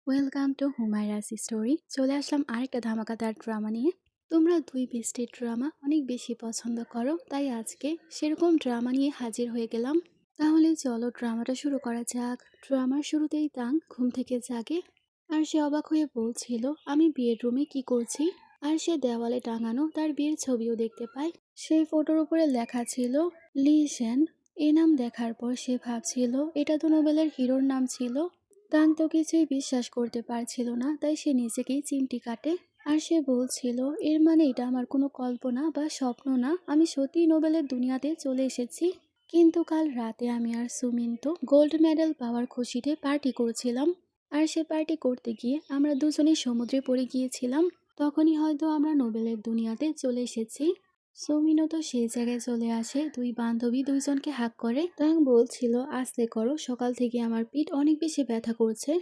Welcome to হুমায়রাস story. চলে আসলাম আরেকটা ধামাকাদার drama নিয়ে। তোমরা দুই বেস্টের ড্রামা অনেক বেশি পছন্দ করো, তাই আজকে সেরকম ড্রামা নিয়ে হাজির হয়ে গেলাম। তাহলে চলো ড্রামাটা শুরু করা যাক। ড্রামার শুরুতেই তাং ঘুম থেকে জাগে আর সে অবাক হয়ে বলছিল, আমি বিয়ের রুমে কি করছি? আর সে দেওয়ালে টাঙানো তার বিয়ের ছবিও দেখতে পায়। সেই ফটোর উপরে লেখা ছিল লি সেন। এই নাম দেখার পর সে ভাবছিল এটা তো নোবেলের হিরোর নাম ছিল। তাং তো কিছুই বিশ্বাস করতে পারছিল না, তাই সে নিজেকেই চিমটি কাটে। আর সে বলছিল, এর মানে এটা আমার কোনো কল্পনা বা স্বপ্ন না, আমি সত্যিই নোবেলের দুনিয়াতে চলে এসেছি। কিন্তু কাল রাতে আমি আর সুমিন তো গোল্ড মেডেল পাওয়ার খুশিতে পার্টি করছিলাম। আর সে পার্টি করতে গিয়ে আমরা দুজনেই সমুদ্রে পড়ে গিয়েছিলাম। তখনই হয়তো আমরা নোবেলের দুনিয়াতে চলে এসেছি। সৌমিনও তো সেই জায়গায় চলে আসে, দুই বান্ধবী দুইজনকে হাক করে। তাং বলছিল, আস্তে করো, সকাল থেকে আমার পিঠ অনেক বেশি ব্যথা করছে।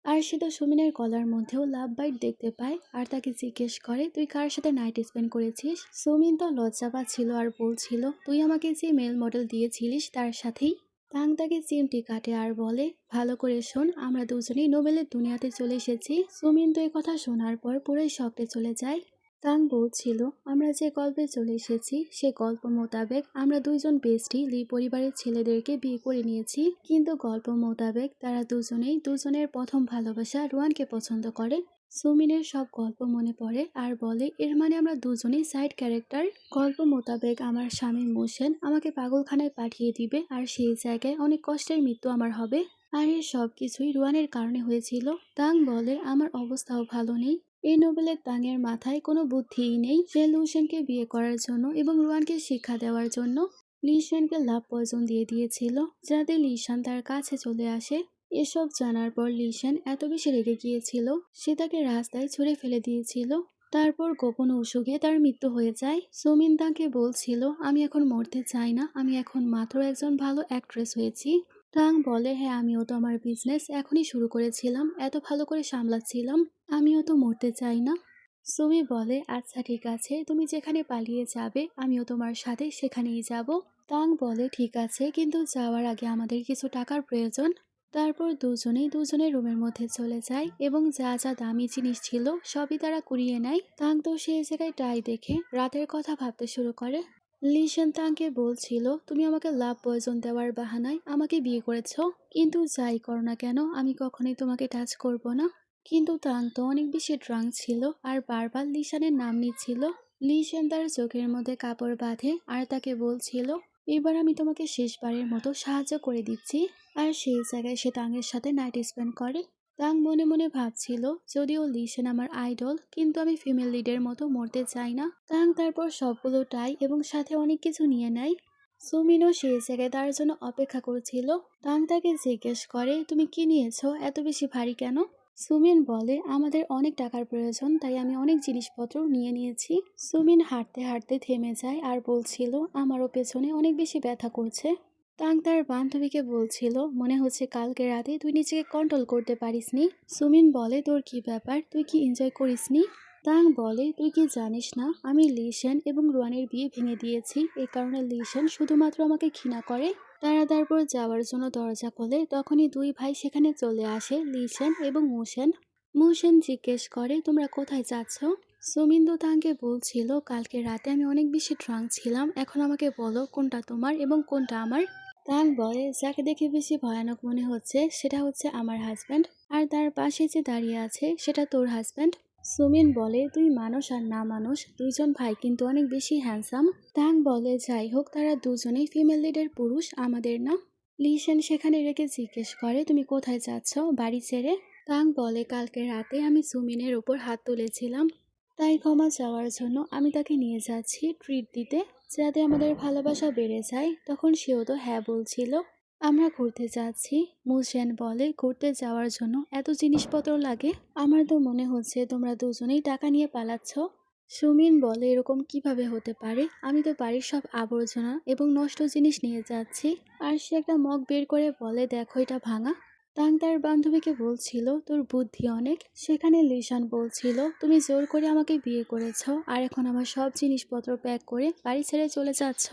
আর সে তো সুমিনের গলার মধ্যেও লাভ বাইট দেখতে পায় আর তাকে জিজ্ঞেস করে, তুই কার সাথে নাইট স্পেন্ড করেছিস? সুমিন তো লজ্জা পাচ্ছিল আর বলছিল, তুই আমাকে যে মেল মডেল দিয়েছিলিস তার সাথেই। তাং তাকে চিমটি কাটে আর বলে, ভালো করে শোন, আমরা দুজনেই নোবেলের দুনিয়াতে চলে এসেছি। সুমিন তো এই কথা শোনার পর পুরোই শকটে চলে যায়। তাং বলছিল, আমরা যে গল্পে চলে এসেছি সে গল্প মোতাবেক আমরা দুইজন বেস্টি লি পরিবারের ছেলেদেরকে বিয়ে করে নিয়েছি, কিন্তু গল্প মোতাবেক তারা দুজনেই দুজনের প্রথম ভালোবাসা রুয়ানকে পছন্দ করে। সুমিনের সব গল্প মনে পড়ে আর বলে, এর মানে আমরা দুজনেই সাইড ক্যারেক্টার। গল্প মোতাবেক আমার স্বামী মোশেন আমাকে পাগলখানায় পাঠিয়ে দিবে আর সেই জায়গায় অনেক কষ্টের মৃত্যু আমার হবে। আর এই সব কিছুই রুয়ানের কারণে হয়েছিল। তাং বলে, আমার অবস্থাও ভালো নেই। এই নোবেলের তাঙের মাথায় কোনো বুদ্ধিই নেই। সে লুসেনকে বিয়ে করার জন্য এবং রুয়ানকে শিক্ষা দেওয়ার জন্য লিসেনকে লাভ পয়জন দিয়ে দিয়েছিল, যাতে লিসান তার কাছে চলে আসে। এসব জানার পর লিসেন এত বেশি রেগে গিয়েছিল, সে তাকে রাস্তায় ছুঁড়ে ফেলে দিয়েছিল। তারপর গোপন অসুখে তার মৃত্যু হয়ে যায়। সুমিন তাকে বলছিল, আমি এখন মরতে চাই না, আমি এখন মাত্র একজন ভালো অ্যাক্ট্রেস হয়েছি। তাং বলে, হ্যাঁ আমিও তো আমার বিজনেস এখনই শুরু করেছিলাম, এত ভালো করে সামলাচ্ছিলাম, আমিও তো মরতে চাই না। সুমি বলে, আচ্ছা ঠিক আছে, তুমি যেখানে পালিয়ে যাবে আমিও তোমার সাথে সেখানেই যাব। তাং বলে, ঠিক আছে, কিন্তু যাওয়ার আগে আমাদের কিছু টাকার প্রয়োজন। তারপর দুজনেই দুজনের রুমের মধ্যে চলে যায় এবং যা যা দামি জিনিস ছিল সবই তারা কুড়িয়ে নেয়। তাং তো সেই জায়গায় টাই দেখে রাতের কথা ভাবতে শুরু করে। লিসেন তাংকে বলছিল, তুমি আমাকে লাভ পয়জন দেওয়ার বাহানায় আমাকে বিয়ে করেছো, কিন্তু যাই করো না কেন আমি কখনোই তোমাকে টাচ করব না। কিন্তু তাং তো অনেক বেশি ড্রাঙ্ক ছিল আর বারবার লিসানের নাম নিচ্ছিল। লিসেন তার চোখের মধ্যে কাপড় বাঁধে আর তাকে বলছিল, এবার আমি তোমাকে শেষবারের মতো সাহায্য করে দিচ্ছি। আর সেই জায়গায় সে তাংয়ের সাথে নাইট স্পেন্ড করে। তাং মনে মনে ভাবছিল, যদিও লিসেন আমার আইডল, কিন্তু আমি ফিমেল লিডের মতো মরতে চাই না। তাং তারপর সবগুলো টাই এবং সাথে অনেক কিছু নিয়ে নেয়। সুমিনও সেই জায়গায় তার জন্য অপেক্ষা করছিল। তাং তাকে জিজ্ঞেস করে, তুমি কি নিয়েছো, এত বেশি ভারী কেন? সুমিন বলে, আমাদের অনেক টাকার প্রয়োজন, তাই আমি অনেক জিনিসপত্র নিয়ে নিয়েছি। সুমিন হাঁটতে হাঁটতে থেমে যায় আর বলছিল, আমারও পেছনে অনেক বেশি ব্যথা করছে। তাং তার বান্ধবীকে বলছিল, মনে হচ্ছে কালকে রাতে তুই নিজেকে কন্ট্রোল করতে পারিসনি। সুমিন বলে, তোর কি ব্যাপার, তুই কি এনজয় করিসনি? তাং বলে, তুই কি জানিস না আমি লিসেন এবং রুয়ানের বিয়ে ভেঙে দিয়েছি, এই কারণে লিসেন শুধুমাত্র আমাকে ঘৃণা করে। তারা তারপর যাওয়ার জন্য দরজা খোলে, তখনই দুই ভাই সেখানে চলে আসে, লিসেন এবং মোশেন। মোশেন জিজ্ঞেস করে, তোমরা কোথায় যাচ্ছ? সুমিন্দু তাঙ্কে বলছিল, কালকে রাতে আমি অনেক বেশি ড্রাঙ্ক ছিলাম, এখন আমাকে বলো কোনটা তোমার এবং কোনটা আমার। তাং বলে, যাকে দেখে বেশি ভয়ানক মনে হচ্ছে সেটা হচ্ছে আমার হাজব্যান্ড, আর তার পাশে যে দাঁড়িয়ে আছে সেটা তোর হাজব্যান্ড। সুমিন বলে, তুই মানুষ আর না মানুষ, দুইজন ভাই কিন্তু অনেক বেশি হ্যান্ডসাম। তাং বলে, যাই হোক, তারা দুজনেই ফিমেল লিডের পুরুষ, আমাদের না। লিসেন সেখানে রেখে জিজ্ঞেস করে, তুমি কোথায় যাচ্ছ বাড়ি ছেড়ে? তাং বলে, কালকে রাতে আমি সুমিনের উপর হাত তুলেছিলাম, তাই ক্ষমা চাওয়ার জন্য আমি তাকে নিয়ে যাচ্ছি ট্রিট দিতে, যাতে আমাদের ভালোবাসা বেড়ে যায়। তখন সেও তো হ্যাঁ বলছিল। আমরা ঘুরতে যাচ্ছি। মুজেন বলে, ঘুরতে যাওয়ার জন্য এত জিনিসপত্র লাগে? আমার তো মনে হচ্ছে তোমরা দুজনেই টাকা নিয়ে পালাচ্ছ। সুমিন বলে, এরকম কিভাবে হতে পারে, আমি তো বাড়ির সব আবর্জনা এবং নষ্ট জিনিস নিয়ে যাচ্ছি। আর সে একটা মগ বের করে বলে, দেখো এটা ভাঙা। তাং তার বান্ধবীকে বলছিল, তোর বুদ্ধি অনেক। সেখানে লিসান বলছিল, তুমি জোর করে আমাকে বিয়ে করেছ আর এখন আমার সব জিনিসপত্র প্যাক করে বাড়ি ছেড়ে চলে যাচ্ছ।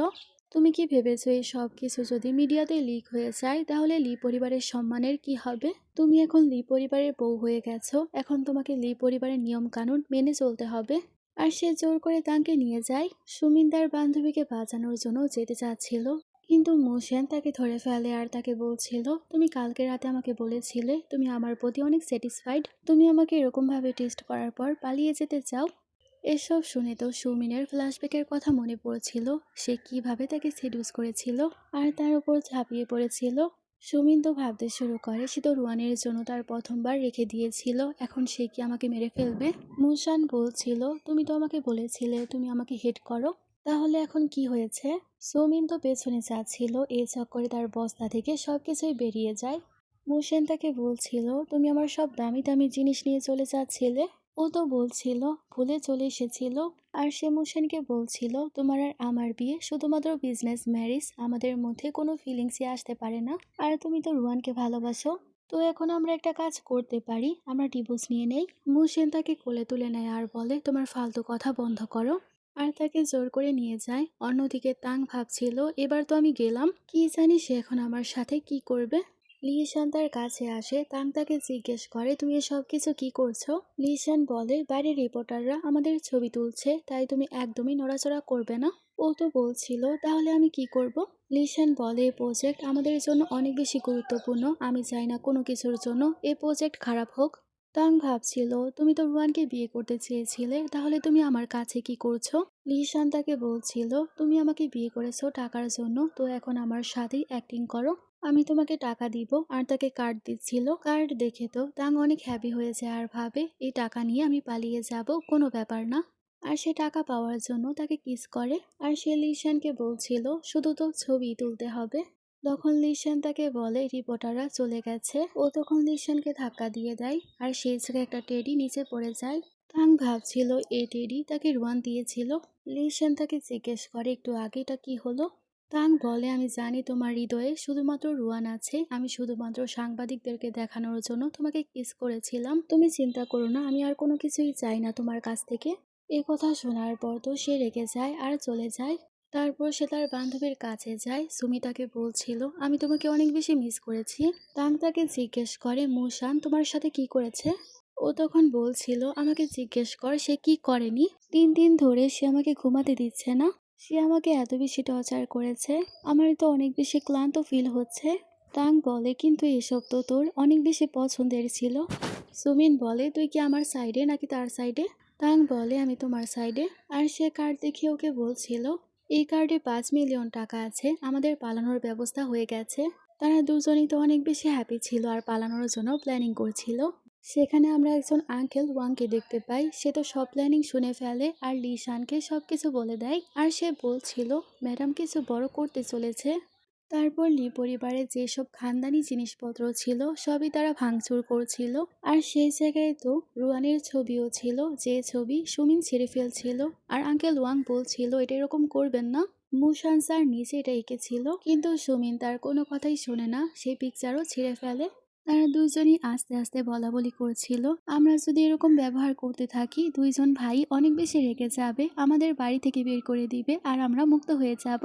তুমি কি ভেবেছো এই সব কিছু যদি মিডিয়াতে লিক হয়ে যায় তাহলে লি পরিবারের সম্মানের কি হবে? তুমি এখন লি পরিবারের বউ হয়ে গেছো, এখন তোমাকে লি পরিবারের নিয়ম কানুন মেনে চলতে হবে। আর সে জোর করে তাকে নিয়ে যায়। সুমিন তার বান্ধবীকে বাঁচানোর জন্য যেতে চাচ্ছিল, কিন্তু মোশেন তাকে ধরে ফেলে আর তাকে বলছিল, তুমি কালকে রাতে আমাকে বলেছিলে তুমি আমার প্রতি অনেক স্যাটিসফাইড, তুমি আমাকে এরকম ভাবে টেস্ট করার পর পালিয়ে যেতে চাও। এসব শুনে তো সুমিনের ফ্ল্যাশব্যাকের কথা মনে পড়ছিল, সে কিভাবে তাকে সেডুস করেছিল আর তার উপর ঝাঁপিয়ে পড়েছিল। সুমিন তো ভাবতে শুরু করে সে তো রুয়ানের জন্য তার প্রথমবার রেখে দিয়েছিল, এখন সে কি আমাকে মেরে ফেলবে। মুশান বলছিল, তুমি তো আমাকে বলেছিলে তুমি আমাকে হেট করো, তাহলে এখন কি হয়েছে? সুমিন তো পেছনে যাচ্ছিল, এই চক্করে তার বস্তা থেকে সবকিছুই বেরিয়ে যায়। মুশান তাকে বলছিল, তুমি আমার সব দামি দামি জিনিস নিয়ে চলে যাচ্ছিলে। ও তো বলছিল ভুলে চলে এসেছিল। আর সে মুশানকে বলছিল, তোমার আর আমার বিয়ে শুধুমাত্র বিজনেস ম্যারেজ, আমাদের মধ্যে কোনো ফিলিংসই আসতে পারে না। আর তুমি তো রুয়ানকে ভালোবাসো, তো এখন আমরা একটা কাজ করতে পারি, আমরা ডিভোর্স নিয়ে নেই। মুশান তাকে কোলে তুলে নেয় আর বলে, তোমার ফালতু কথা বন্ধ করো। আর তাকে জোর করে নিয়ে যায়। অন্যদিকে তাং ভাবছিল, এবার তো আমি গেলাম, কি জানি সে এখন আমার সাথে কি করবে। লিশান তার কাছে আসে, তাং তাকে জিজ্ঞেস করে, তুমি এসব কিছু কি করছো? লিশান বলে, বাইরের রিপোর্টাররা আমাদের ছবি তুলছে, তাই তুমি একদমই নড়াচড়া করবে না। ও তো বলছিল, তাহলে আমি কি করব? লিশান বলে, প্রজেক্ট আমাদের জন্য অনেক বেশি গুরুত্বপূর্ণ, আমি চাই না কোনো কিছুর জন্য এই প্রজেক্ট খারাপ হোক। তাং ভাবছিল, তুমি তো রুয়ানকে বিয়ে করতে চেয়েছিলে, তাহলে তুমি আমার কাছে কি করছো? লিশান তাকে বলছিল, তুমি আমাকে বিয়ে করেছো টাকার জন্য, তো এখন আমার সাথেই অ্যাক্টিং করো, আমি তোমাকে টাকা দিব। আর তাকে কার্ড দিচ্ছিল। কার্ড দেখে তো তাং অনেক হ্যাপি হয়েছে আর ভাবে, এই টাকা নিয়ে আমি পালিয়ে যাব, কোনো ব্যাপার না। আর সে টাকা পাওয়ার জন্য তাকে কিস করে। আর সে লিশানকে বলছিল, শুধু তো ছবি তুলতে হবে। তখন লিশান তাকে বলে, রিপোর্টাররা চলে গেছে। ও তখন লিশানকে ধাক্কা দিয়ে দেয় আর সেই থেকে একটা টেডি নিচে পড়ে যায়। তাং ভাবছিল এই টেডি তাকে রুয়ান দিয়েছিল। লিশান তাকে জিজ্ঞেস করে, একটু আগে এটা কি হলো? তাং বলে, আমি জানি তোমার হৃদয়ে শুধুমাত্র রুয়ান আছে, আমি শুধুমাত্র সাংবাদিকদেরকে দেখানোর জন্য তোমাকে কিস করেছিলাম, তুমি চিন্তা করো না, আমি আর কোনো কিছুই চাই না তোমার কাছ থেকে। এ কথা শোনার পর তো সে রেগে যায় আর চলে যায়। তারপর সে তার বান্ধবীর কাছে যায়। সুমি তাকে বলছিল, আমি তোমাকে অনেক বেশি মিস করেছি। তাং তাকে জিজ্ঞেস করে, মুশান তোমার সাথে কি করেছে? ও তখন বলছিল, আমাকে জিজ্ঞেস কর সে কি করেনি, 3 দিন ধরে সে আমাকে ঘুমাতে দিচ্ছে না, সে আমাকে এত বেশি টর্চার করেছে, আমার তো অনেক বেশি ক্লান্ত ফিল হচ্ছে। তাং বলে, কিন্তু এসব তো তোর অনেক বেশি পছন্দের ছিল। সুমিন বলে, তুই কি আমার সাইডে নাকি তার সাইডে? তাং বলে, আমি তোমার সাইডে। আর সে কার্ড দেখিয়ে ওকে বলছিল, এই কার্ডে 5 মিলিয়ন টাকা আছে, আমাদের পালানোর ব্যবস্থা হয়ে গেছে। তারা দুজনেই তো অনেক বেশি হ্যাপি ছিল আর পালানোর জন্য প্ল্যানিং করছিল। সেখানে আমরা একজন আঙ্কেল ওয়াংকে দেখতে পাই, সে তো সব প্ল্যানিং শুনে ফেলে আর লিশানকে সবকিছু বলে দেয়। আর সে বলছিল, ম্যাডাম কিছু বড় করতে চলেছে। তারপর লি পরিবারের যেসব খানদানি জিনিসপত্র ছিল সবই তারা ভাঙচুর করছিল। আর সেই জায়গায় তো রুয়ানের ছবিও ছিল, যে ছবি সুমিন ছিঁড়ে ফেলছিল। আর আঙ্কেল ওয়াং বলছিল, এটা এরকম করবেন না, মুশান স্যার নিচে এটা এঁকেছিল, কিন্তু সুমিন তার কোনো কথাই শোনে না, সেই পিকচারও ছিঁড়ে ফেলে। তারা দুইজনই আস্তে আস্তে বলা বলি করছিল, আমরা যদি এরকম ব্যবহার করতে থাকি দুইজন ভাই অনেক বেশি রেগে যাবে, আমাদের বাড়ি থেকে বের করে দিবে আর আমরা মুক্ত হয়ে যাব।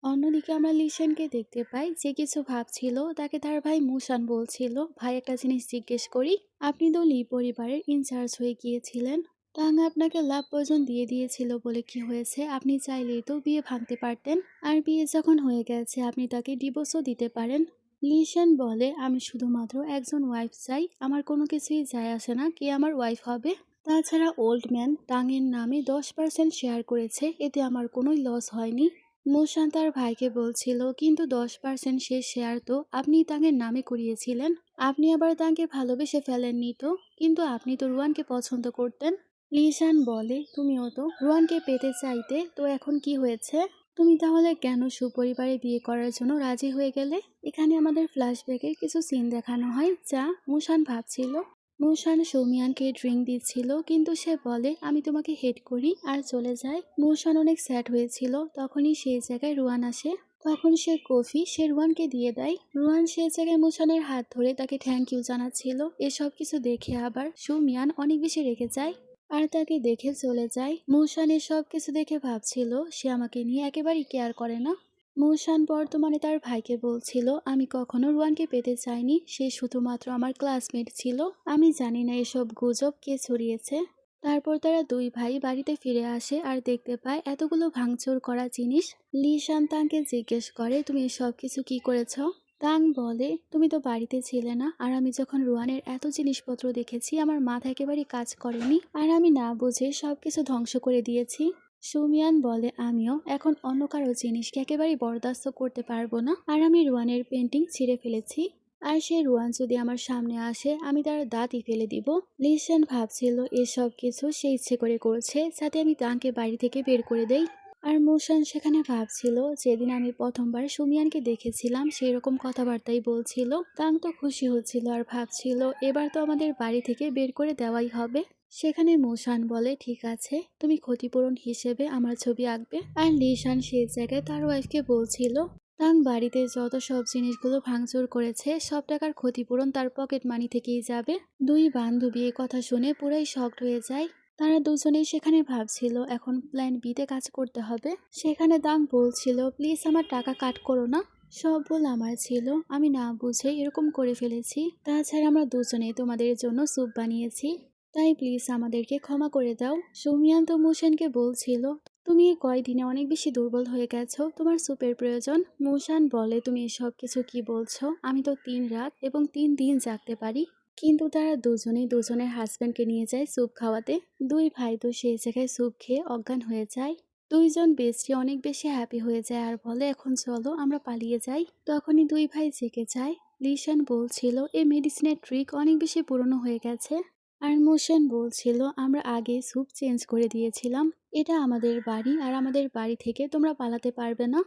অন্যদিকে আমরা লিশানকে দেখতে পাই, যে কিছু ভাবছিল তাকে তার ভাই মুশান বলছিল, ভাই একটা জিনিস জিজ্ঞেস করি, আপনি তো লি পরিবারের ইনচার্জ হয়ে গিয়েছিলেন, তাং আপনাকে লাভ পয়জন দিয়ে দিয়েছিল বলে কি হয়েছে, আপনি চাইলেই তো বিয়ে ভাঙতে পারতেন, আর বিয়ে যখন হয়ে গেছে আপনি তাকে ডিভোর্সও দিতে পারেন। লিশান বলে, আমি শুধুমাত্র একজন ওয়াইফ চাই, আমার কোনো কিছুই যায় আসে না কে আমার ওয়াইফ হবে। তাছাড়া ওল্ড ম্যান টাংয়ের নামে 10% শেয়ার করেছে, এতে আমার কোনোই লস হয়নি। মুশান তার ভাইকে বলছিল, কিন্তু 10% সে শেয়ার তো আপনি তাঁকে নামে করিয়েছিলেন, আপনি আবার তাঁকে ভালোবেসে ফেলেননি তো, কিন্তু আপনি তো রুয়ানকে পছন্দ করতেন। লিশান বলে, তুমিও তো রুয়ানকে পেতে চাইতে, তো এখন কি হয়েছে? তুমি তাহলে কেন সুপরিবারে বিয়ে করার জন্য রাজি হয়ে গেলে? এখানে আমাদের ফ্ল্যাশব্যাকের কিছু সিন দেখানো হয়, যা মুশান ভাবছিল। মুশান সৌমিয়ানকে ড্রিঙ্ক দিচ্ছিল, কিন্তু সে বলে, আমি তোমাকে হেট করি, আর চলে যায়। মুশান অনেক স্যাড হয়েছিল, তখনই সেই জায়গায় রুয়ান আসে। তখন সে কফি সে রুয়ানকে দিয়ে দেয়। রুয়ান সেই জায়গায় মুশানের হাত ধরে তাকে থ্যাংক ইউ জানাচ্ছিল। এসব কিছু দেখে আবার সৌমিয়ান অনেক বেশি রেগে যায় আর তাকে দেখে চলে যায়। মুশান এসব কিছু দেখে ভাবছিল, সে আমাকে নিয়ে একেবারেই কেয়ার করে না। মুশান বর্তমানে তার ভাইকে বলছিল, আমি কখনো রুয়ানকে পেতে চাইনি, সে শুধুমাত্র আমার ক্লাসমেট ছিল। আমি জানি না এসব গুজব কে ছড়িয়েছে। তারপর তারা দুই ভাই বাড়িতে ফিরে আসে আর দেখতে পায় এতগুলো ভাঙচুর করা জিনিস। লিশান তাকে জিজ্ঞেস করে, তুমি এসব কিছু কি করেছ? তাং বলে, তুমি তো বাড়িতে ছিলে না, আর আমি যখন রুয়ানের এত জিনিসপত্র দেখেছি আমার মাথা একেবারেই কাজ করেনি, আর আমি না বুঝে সবকিছু ধ্বংস করে দিয়েছি। সুমিয়ান বলে, আমিও এখন অন্য কারো জিনিসকে একেবারেই বরদাস্ত করতে পারবো না, আর আমি রুয়ানের পেন্টিং ছিঁড়ে ফেলেছি। আর সে রুয়ান যদি আমার সামনে আসে আমি তার দাঁতই ফেলে দিব। লিশান ভাবছিল এসব কিছু সে ইচ্ছে করে করছে যাতে আমি তাকে বাড়ি থেকে বের করে দেই। আর মুশান সেখানে ভাবছিল, যেদিন আমি প্রথমবার সুমিয়ানকে দেখেছিলাম সেই রকম কথাবার্তাই বলছিল। তাং তো খুশি হচ্ছিল আর ভাবছিল এবার তো আমাদের বাড়ি থেকে বের করে দেওয়াই হবে। সেখানে মুশান বলে, ঠিক আছে, তুমি ক্ষতিপূরণ হিসেবে আমার ছবি আঁকবে। আর লিশান সেই জায়গায় তার ওয়াইফকে বলছিল, তাং বাড়িতে যত সব জিনিসগুলো ভাঙচুর করেছে সব টাকার ক্ষতিপূরণ তার পকেট মানি থেকেই যাবে। দুই বান্ধবী এই কথা শুনে পুরাই শকড হয়ে যায়। তারা দুজনেই সেখানে ভাবছিল এখন প্ল্যান বিতে কাজ করতে হবে। সেখানে দাং বলছিল, প্লিজ আমার টাকা কাট করো না, সব ভুল আমার ছিল, আমি না বুঝে এরকম করে ফেলেছি। তাছাড়া আমরা দুজনেই তোমাদের জন্য স্যুপ বানিয়েছি, তাই প্লিজ আমাদেরকে ক্ষমা করে দাও। সুমিয়ান তো মুশানকে বলছিল, তুমি এই কয়দিনে অনেক বেশি দুর্বল হয়ে গেছো, তোমার স্যুপের প্রয়োজন। মুশান বলে, তুমি এসব কিছু কি বলছো? আমি তো 3 রাত এবং 3 দিন জাগতে পারি। কিন্তু তারা দুজনেই দুজনের হাজব্যান্ডকে নিয়ে যায় স্যুপ খাওয়াতে। দুই ভাই তো সেই জায়গায় স্যুপ খেয়ে অজ্ঞান হয়ে যায়। দুইজন বেস্টি অনেক বেশি হ্যাপি হয়ে যায় আর বলে, এখন চলো আমরা পালিয়ে যাই। তখনই দুই ভাই জেগে যায়। লিশান বলছিল, এই মেডিসিনের ট্রিক অনেক বেশি পুরনো হয়ে গেছে। আর মুশান বলছিল, আমরা আগে স্যুপ চেঞ্জ করে দিয়েছিলাম, এটা আমাদের বাড়ি আর আমাদের বাড়ি থেকে তোমরা পালাতে পারবে না।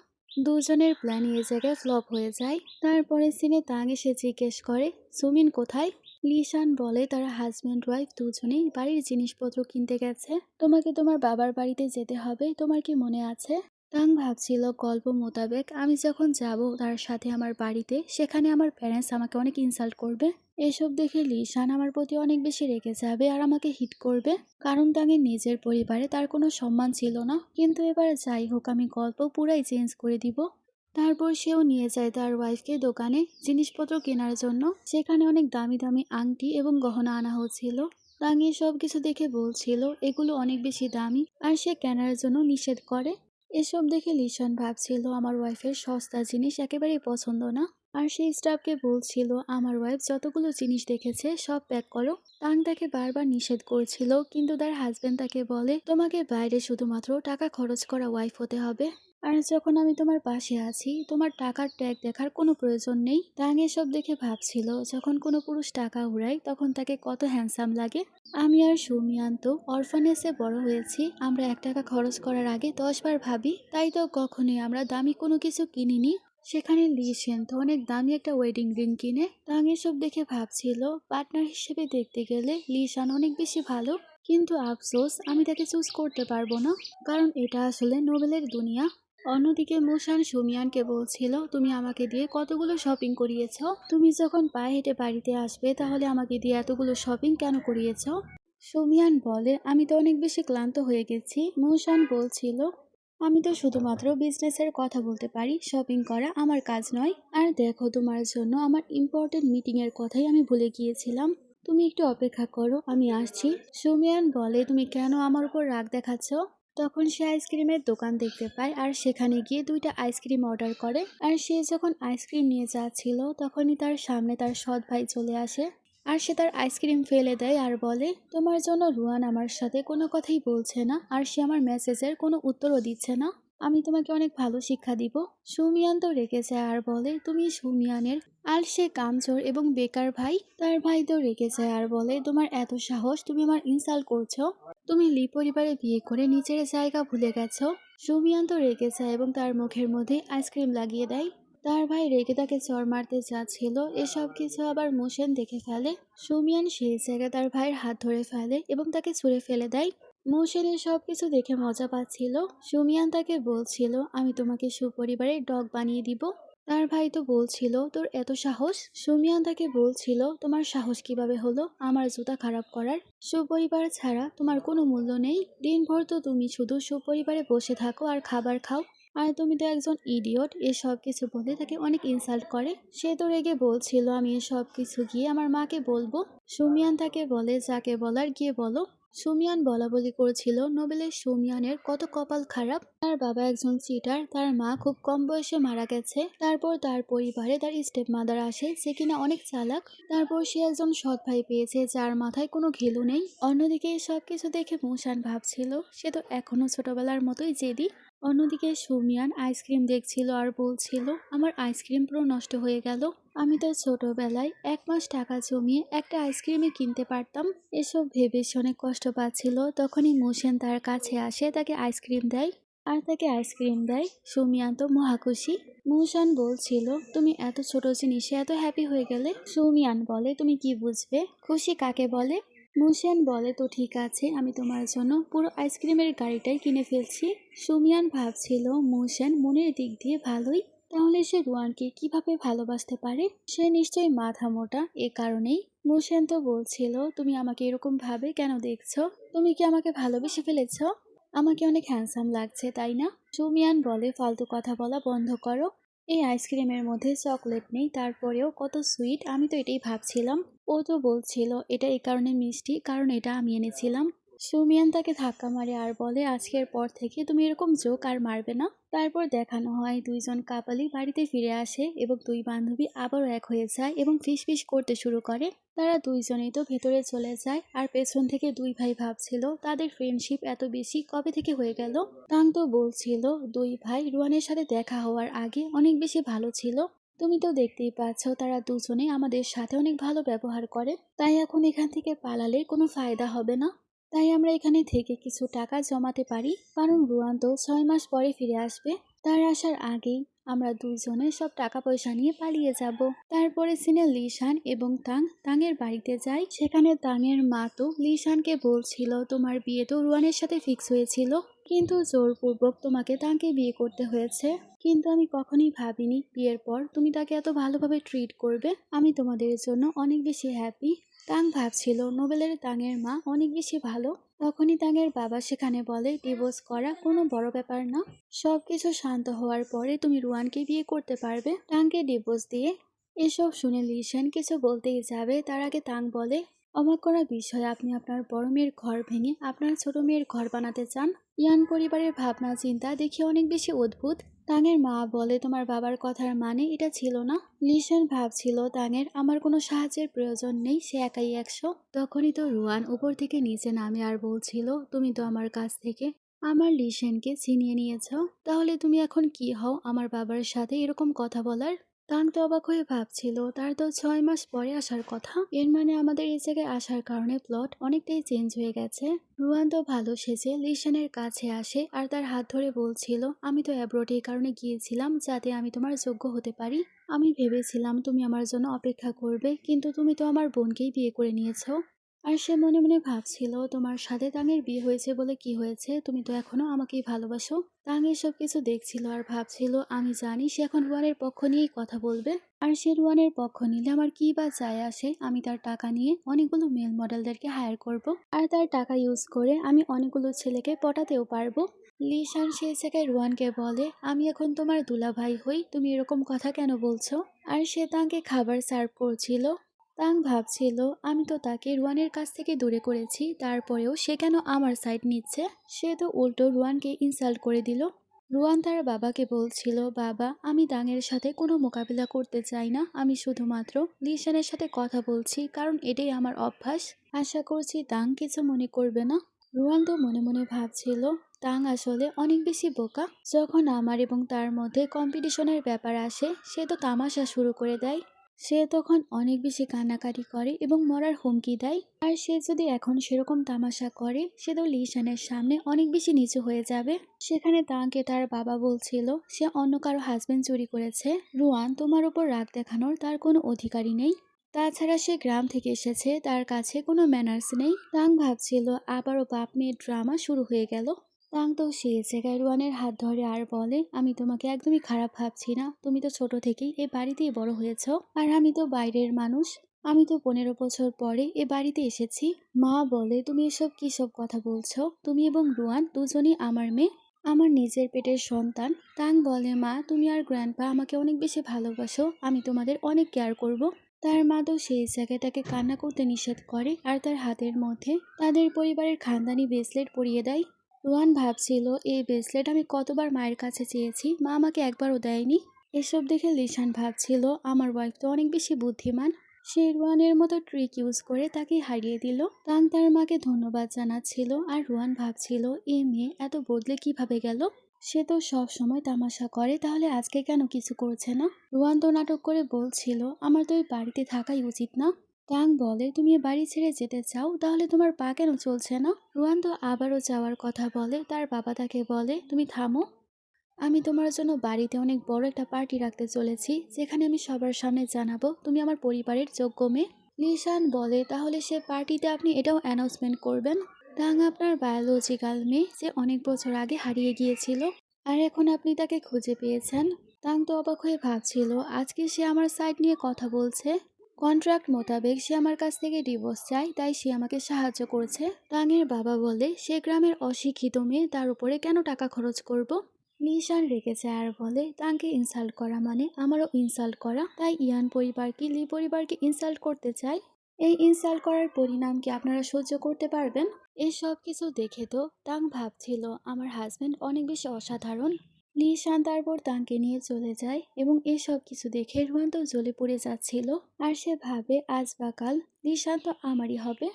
দুজনের প্ল্যান এই জায়গায় ফ্লপ হয়ে যায়। তারপরে সিনে তাং এসে জিজ্ঞেস করে, সুমিন কোথায়? লিশান বলে, তারা হাজব্যান্ড ওয়াইফ দুজনেই বাড়ির জিনিসপত্র কিনতে গেছে, তোমাকে তোমার বাবার বাড়িতে যেতে হবে, তোমার কি মনে আছে? তাং ভাবছিল, গল্প মোতাবেক আমি যখন যাব তার সাথে আমার বাড়িতে, সেখানে আমার প্যারেন্টস আমাকে অনেক ইনসাল্ট করবে। এসব দেখে লিশান আমার প্রতি অনেক বেশি রেগে যাবে আর আমাকে হিট করবে, কারণ তাঙের নিজের পরিবারে তার কোনো সম্মান ছিল না। কিন্তু এবার যাই হোক, আমি গল্প পুরাই চেঞ্জ করে দিব। তারপর সেও নিয়ে যায় তার ওয়াইফকে দোকানে জিনিসপত্র কেনার জন্য। সেখানে অনেক দামি দামি আংটি এবং গহনা আনা হচ্ছিল। তাঙে সব কিছু দেখে বলছিল এগুলো অনেক বেশি দামি, আর সে কেনার জন্য নিষেধ করে। এসব দেখে লিশান ভাবছিল, আমার ওয়াইফের সস্তা জিনিস একেবারেই পছন্দ না। আর সেই স্টাফকে বলছিল, আমার ওয়াইফ যতগুলো জিনিস দেখেছে সব প্যাক করো। তাং তাকে বারবার নিষেধ করছিল, কিন্তু তার হাজবেন্ড তাকে বলে, তোমাকে বাইরে শুধুমাত্র টাকা খরচ করা ওয়াইফ হতে হবে, আর যখন আমি তোমার পাশে আছি তোমার টাকার ট্যাগ দেখার কোনো প্রয়োজন নেই। তাং এসব দেখে ভাবছিল, যখন কোনো পুরুষ টাকা উড়ায় তখন তাকে কত হ্যান্ডসাম লাগে। আমি আর সুমিয়ান তো অরফানেসে বড় হয়েছি, আমরা 1 টাকা খরচ করার আগে 10 বার ভাবি, তাই তো কখনোই আমরা দামি কোনো কিছু কিনিনি। সেখানে লিশান তো অনেক দামি একটা ওয়েডিং রিং কিনে। তাং এসব দেখে ভাবছিল, পার্টনার হিসেবে দেখতে গেলে লিশান অনেক বেশি ভালো, কিন্তু আফসোস আমি তাকে চুজ করতে পারবো না, কারণ এটা আসলে নোবেলের দুনিয়া। অন্যদিকে মুশান সুমিয়ানকে বলছিল, তুমি আমাকে দিয়ে কতগুলো শপিং করিয়েছ, তুমি যখন পায়ে হেঁটে বাড়িতে আসবে তাহলে আমাকে দিয়ে এতগুলো শপিং কেন করিয়েছ? সুমিয়ান বলে, আমি তো অনেক বেশি ক্লান্ত হয়ে গেছি। মুশান বলছিল, আমি তো শুধুমাত্র বিজনেসের কথা বলতে পারি, শপিং করা আমার কাজ নয়। আর দেখো, তোমার জন্য আমার ইম্পর্টেন্ট মিটিংয়ের কথাই আমি ভুলে গিয়েছিলাম, তুমি একটু অপেক্ষা করো, আমি আসছি। সুমিয়ান বলে, তুমি কেন আমার উপর রাগ দেখাচ্ছ? তখন সে আইসক্রিমের দোকান দেখতে পায় আর সেখানে গিয়ে 2টা আইসক্রিম অর্ডার করে। আর সে যখন আইসক্রিম নিয়ে যাচ্ছিল তখনই তার সামনে তার সৎ ভাই চলে আসে, আর সে তার আইসক্রিম ফেলে দেয় আর বলে, তোমার জন্য রুয়ান আমার সাথে কোনো কথাই বলছে না, আর সে আমার মেসেজের কোনো উত্তরও দিচ্ছে না, আমি তোমাকে অনেক ভালো শিক্ষা দিব। সুমিয়ান তো রেগে যায় আর বলে, তুমি সুমিয়ানের আর সে কামচোর এবং বেকার ভাই। তার ভাই তো রেগে যায় আর বলে, তোমার এত সাহস, তুমি আমার ইনসাল্ট করছো, তুমি লি পরিবারে বিয়ে করে নিচের জায়গা ভুলে গেছো। সুমিয়ান তো রেগে যায় এবং তার মুখের মধ্যে আইসক্রিম লাগিয়ে দেয়। তার ভাই রেগে তাকে চড় মারতে যাচ্ছিল, এসব কিছু আবার মুশান দেখে ফেলে। সুমিয়ান সেই জায়গায় তার ভাইয়ের হাত ধরে ফেলে এবং তাকে ছুঁড়ে ফেলে দেয়। মুশান সব কিছু দেখে মজা পাচ্ছিল। সুমিয়ান তাকে বলছিল, আমি তোমাকে সুপরিবারের ডগ বানিয়ে দিব। তার ভাই তো বলছিল, তোর এত সাহস? সুমিয়ান তাকে বলছিল, তোমার সাহস কিভাবে হলো আমার জুতা খারাপ করার? সুপরিবার ছাড়া তোমার কোনো মূল্য নেই, দিনভর তো তুমি শুধু সুপরিবারে বসে থাকো আর খাবার খাও। আর তুমি তো একজন ইডিয়ট, এসব কিছু বলে তাকে অনেক ইনসাল্ট করে। সে তো রেগে বলছিল আমি এসব কিছু গিয়ে আমার মাকে বলবো। সুমিয়ান তাকে বলে যাকে বলার গিয়ে বলো। সুমিয়ান বলাবলি করছিল নোবেলের সুমিয়ানের কত কপাল খারাপ, তার বাবা একজন চিটার, তার মা খুব কম বয়সে মারা গেছে, তারপর তার পরিবারে তার স্টেপ মাদার আসে যে কিনা অনেক চালাক, তারপর সে একজন সৎ ভাই পেয়েছে যার মাথায় কোনো ঘেলু নেই। অন্যদিকে সব কিছু দেখে মুসান ভাবছিল সে তো এখনো ছোটবেলার মতোই জেদি। অন্যদিকে সুমিয়ান আইসক্রিম দেখছিল আর বলছিল আমার আইসক্রিম পুরো নষ্ট হয়ে গেল। আমি তো ছোটবেলায় 1 মাস টাকা জমিয়ে একটা আইসক্রিমই কিনতে পারতাম। এসব ভেবে সে অনেক কষ্ট পাচ্ছিল। তখনই মুসেন তার কাছে আসে, তাকে আইসক্রিম দেয় আর তাকে আইসক্রিম দেয়। সুমিয়ান তো মহা খুশি। মুসান বলছিল তুমি এত ছোট জিনিসে এত হ্যাপি হয়ে গেলে। সুমিয়ান বলে তুমি কি বুঝবে খুশি কাকে বলে। মুসেন বলে তো ঠিক আছে, আমি তোমার জন্য পুরো আইসক্রিমের গাড়িটাই কিনে ফেলছি। সুমিয়ান ভাবছিল মুসেন মনের দিক দিয়ে ভালোই, তাহলে সে রুয়ানকে কিভাবে ভালোবাসতে পারে। সে নিশ্চয়ই মাথা মোটা, এ কারণেই। মুসেন তো বলছিল তুমি আমাকে এরকম ভাবে কেন দেখছো, তুমি কি আমাকে ভালোবেসে ফেলেছো? আমাকে অনেক হ্যান্ডসাম লাগছে তাই না? সুমিয়ান বলে ফালতু কথা বলা বন্ধ করো। এই আইসক্রিমের মধ্যে চকলেট নেই, তারপরেও কত সুইট, আমি তো এটাই ভাবছিলাম। ও তো বলছিল এটা এই কারণে মিষ্টি কারণ এটা আমি এনেছিলাম। সুমিয়ান তাকে ধাক্কা মারে আর বলে আজকের পর থেকে তুমি এরকম জোক আর মারবে না। তারপর দেখানো হয় দুইজন কাপালি বাড়িতে ফিরে আসে এবং দুই বান্ধবী আবারও এক হয়ে যায় এবং ফিস করতে শুরু করে। তারা দুইজনেই তো ভেতরে চলে যায় আর পেছন থেকে দুই ভাই ভাবছিল তাদের ফ্রেন্ডশিপ এত বেশি কবে থেকে হয়ে গেল। তাং তো বলছিল দুই ভাই রুয়ানের সাথে দেখা হওয়ার আগে অনেক বেশি ভালো ছিল। তুমি তো দেখতেই পাচ্ছ তারা দুজনে আমাদের সাথে অনেক ভালো ব্যবহার করে, তাই এখন এখান থেকে পালালে কোনো ফায়দা হবে না। তাই আমরা এখানে থেকে কিছু টাকা জমাতে পারি, কারণ রুয়ান তো 6 মাস পরে ফিরে আসবে। তার আসার আগেই আমরা দুজনে সব টাকা পয়সা নিয়ে পালিয়ে যাব। তারপরে সিনে লিশান এবং তাঙের বাড়িতে যাই। সেখানে তাঙের মা তো লিশানকে বলছিল তোমার বিয়ে তো রুয়ানের সাথে ফিক্স হয়েছিল, কিন্তু জোরপূর্বক তোমাকে তাকে বিয়ে করতে হয়েছে। কিন্তু আমি কখনোই ভাবিনি বিয়ের পর তুমি তাকে এত ভালোভাবে ট্রিট করবে। আমি তোমাদের জন্য অনেক বেশি হ্যাপি। তাং ভাবছিল নোবেলের তাঙের মা অনেক বেশি ভালো। তখনই তাঙের বাবা সেখানে বলে ডিভোর্স করা কোনো বড় ব্যাপার না, সবকিছু শান্ত হওয়ার পরে তুমি রুয়ানকে বিয়ে করতে পারবে তাংকে ডিভোর্স দিয়ে। এসব শুনে লিশান কিছু বলতেই যাবে তার আগে তাং বলে অবাক করা বিষয় আপনি আপনার বড় মেয়ের ঘর ভেঙে আপনার ছোট মেয়ের ঘর বানাতে চান। ইয়ান পরিবারের ভাবনা চিন্তা দেখে অনেক বেশি অদ্ভুত। তাঙের মা বলে তোমার বাবার কথার মানে এটা ছিল না। লিশান ভাবছিল তাঙের আমার কোনো সাহায্যের প্রয়োজন নেই, সে একাই 100। তখনই তো রুয়ান উপর থেকে নিচে নামে আর বলছিল তুমি তো আমার কাছ থেকে আমার লিশানকে ছিনিয়ে নিয়েছ, তাহলে তুমি এখন কি হও আমার বাবার সাথে এরকম কথা বলার। তাং তো অবাক হয়ে ভাবছিল তার তো 6 মাস পরে আসার কথা, এর মানে আমাদের এই জায়গায় আসার কারণে প্লট অনেকটাই চেঞ্জ হয়ে গেছে। রুয়ান তো ভালো সেজে লিশানের কাছে আসে আর তার হাত ধরে বলছিল আমি তো অ্যাব্রোড এই কারণে গিয়েছিলাম যাতে আমি তোমার যোগ্য হতে পারি। আমি ভেবেছিলাম তুমি আমার জন্য অপেক্ষা করবে, কিন্তু তুমি তো আমার বোনকেই বিয়ে করে নিয়েছো। আর সে মনে মনে ভাবছিল তোমার সাথে তাঙের বিয়ে হয়েছে বলে কি হয়েছে, তুমি তো এখনো আমাকেই ভালোবাসো। তাং এসব কিছু দেখছিল আর ভাবছিল আমি জানি সে এখন রুয়ানের পক্ষ নিয়েই কথা বলবে, আর সে রুয়ানের পক্ষ নিলে আমার কি বা যায় আসে। আমি তার টাকা নিয়ে অনেকগুলো মেল মডেলদেরকে হায়ার করব, আর তার টাকা ইউজ করে আমি অনেকগুলো ছেলেকে পটাতেও পারবো। লিশান সেই জায়গায় রুয়ানকে বলে আমি এখন তোমার দুলাভাই হই, তুমি এরকম কথা কেন বলছো। আর সে তাকে খাবার সার্ভ করছিল। তাং ভাবছিল আমি তো তাকে রুয়ানের কাছ থেকে দূরে করেছি, তারপরেও সে কেন আমার সাইড নিচ্ছে। সে তো উল্টো রুয়ানকে ইনসাল্ট করে দিল। রুয়ান তার বাবাকে বলছিল বাবা আমি তাঙের সাথে কোনো মোকাবিলা করতে চাই না, আমি শুধুমাত্র লিশানের সাথে কথা বলছি কারণ এটাই আমার অভ্যাস। আশা করছি তাং কিছু মনে করবে না। রুয়ান তো মনে মনে ভাবছিল তাং আসলে অনেক বেশি বোকা। যখন আমার এবং তার মধ্যে কম্পিটিশনের ব্যাপার আসে সে তো তামাশা শুরু করে দেয়। সে তখন অনেক বেশি কান্নাকাটি করে এবং মরার হুমকি দেয়। আর সে যদি এখন সেরকম তামাশা করে সে তো লিশানের সামনে অনেক বেশি নিচু হয়ে যাবে। সেখানে তাকে তার বাবা বলছিল সে অন্য কারো হাজবেন্ড চুরি করেছে। রুয়ান তোমার উপর রাগ দেখানোর তার কোনো অধিকারই নেই, তাছাড়া সে গ্রাম থেকে এসেছে, তার কাছে কোনো ম্যানার্স নেই। তাং ভাবছিল আবারও বাপ মেয়ের ড্রামা শুরু হয়ে গেল। তাং তো সেই জায়গায় রুয়ানের হাত ধরে আর বলে আমি তোমাকে একদমই খারাপ ভাবছি না, তুমি তো ছোট থেকেই এ বাড়িতেই বড় হয়েছ, আর আমি তো বাইরের মানুষ। আমি তো 15 বছর পরে এ বাড়িতে এসেছি। মা বলে তুমি এসব কি সব কথা বলছো, তুমি এবং রুয়ান দুজনই আমার মেয়ে। আমার নিজের পেটের সন্তান। তাং বলে, মা তুমি আর গ্র্যান্ডপা আমাকে অনেক বেশি ভালোবাসো, আমি তোমাদের অনেক কেয়ার করব। তার মা তো সেই জায়গায় তাকে কান্না করতে নিষেধ করে আর তার হাতের মধ্যে তাদের পরিবারের খানদানি ব্রেসলেট পরিয়ে দেয়। রোহান ভাবছিল, এই ব্রেসলেট আমি কতবার মায়ের কাছে চেয়েছি, মা আমাকে একবারও দেয়নি। এসব দেখে লিশান ভাবছিল, আমার ওয়াইফ তো অনেক বেশি বুদ্ধিমান, সে রোহানের মতো ট্রিক ইউজ করে তাকে হারিয়ে দিল। তাং তার মাকে ধন্যবাদ জানাচ্ছিল আর রোহান ভাবছিল, এই মেয়ে এত বদলে কিভাবে গেল। সে তো সব সময় তামাশা করে, তাহলে আজকে কেন কিছু করছে না। রোহান তো নাটক করে বলছিল, আমার তো ওই বাড়িতে থাকাই উচিত না। তাং বলে, তুমি এ বাড়ি ছেড়ে যেতে চাও, তাহলে তোমার পা কেন চলছে না। রোহান তো আবারও যাওয়ার কথা বলে, তার বাবা তাকে বলে, তুমি থামো, আমি তোমার জন্য বাড়িতে অনেক বড় একটা পার্টি রাখতে চলেছি, যেখানে আমি সবার সামনে জানাবো তুমি আমার পরিবারের যোগ্য মেয়ে। লিশান বলে, তাহলে সে পার্টিতে আপনি এটাও অ্যানাউন্সমেন্ট করবেন, টাং আপনার বায়োলজিক্যাল মেয়ে যে অনেক বছর আগে হারিয়ে গিয়েছিল, আর এখন আপনি তাকে খুঁজে পেয়েছেন। টাং তো অবাক হয়ে ভাবছিল, আজকে সে আমার সাইড নিয়ে কথা বলছে। কন্ট্রাক্ট মোতাবেক সে আমার কাছ থেকে ডিভোর্স চায়, তাই সে আমাকে সাহায্য করছে। টাংয়ের বাবা বলে, সে গ্রামের অশিক্ষিত মেয়ে, তার উপরে কেন টাকা খরচ করব। লিশান রেগে যায় আর বলে, তাকে ইনসাল্ট করা মানে আমারও ইনসাল্ট করা, তাই ইয়ান পরিবারকে লি পরিবারকে ইনসাল্ট করতে চায়। এই ইনসাল্ট করার পরিণাম কি আপনারা সহ্য করতে পারবেন। এই সব কিছু দেখে তো তাং ভাবছিল, আমার হাজবেন্ড অনেক বেশি অসাধারণ। লিশান তারপর তাংকে নিয়ে চলে যায় এবং এই সব কিছু দেখে রুয়ান তো জ্বলে পড়ে যাচ্ছিল। আর সে ভাবে, আজ বা কাল লিশান তো আমারই হবে।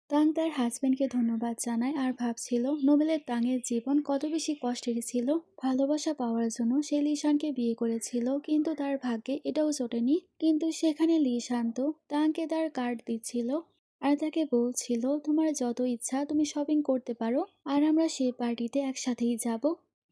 তাং তার হাজবেন্ডকে ধন্যবাদ জানায় আর ভাবছিল, নোবেলের তাঙের জীবন কত বেশি কষ্টের ছিল। ভালোবাসা পাওয়ার জন্য সে লিশানকে বিয়ে করেছিল, কিন্তু তার ভাগ্যে এটাও জোটেনি। কিন্তু সেখানে লিশান তো তাংকে তার কার্ড দিচ্ছিল আর তাকে বলছিল, তোমার যত ইচ্ছা তুমি শপিং করতে পারো, আর আমরা সেই পার্টিতে একসাথেই যাব।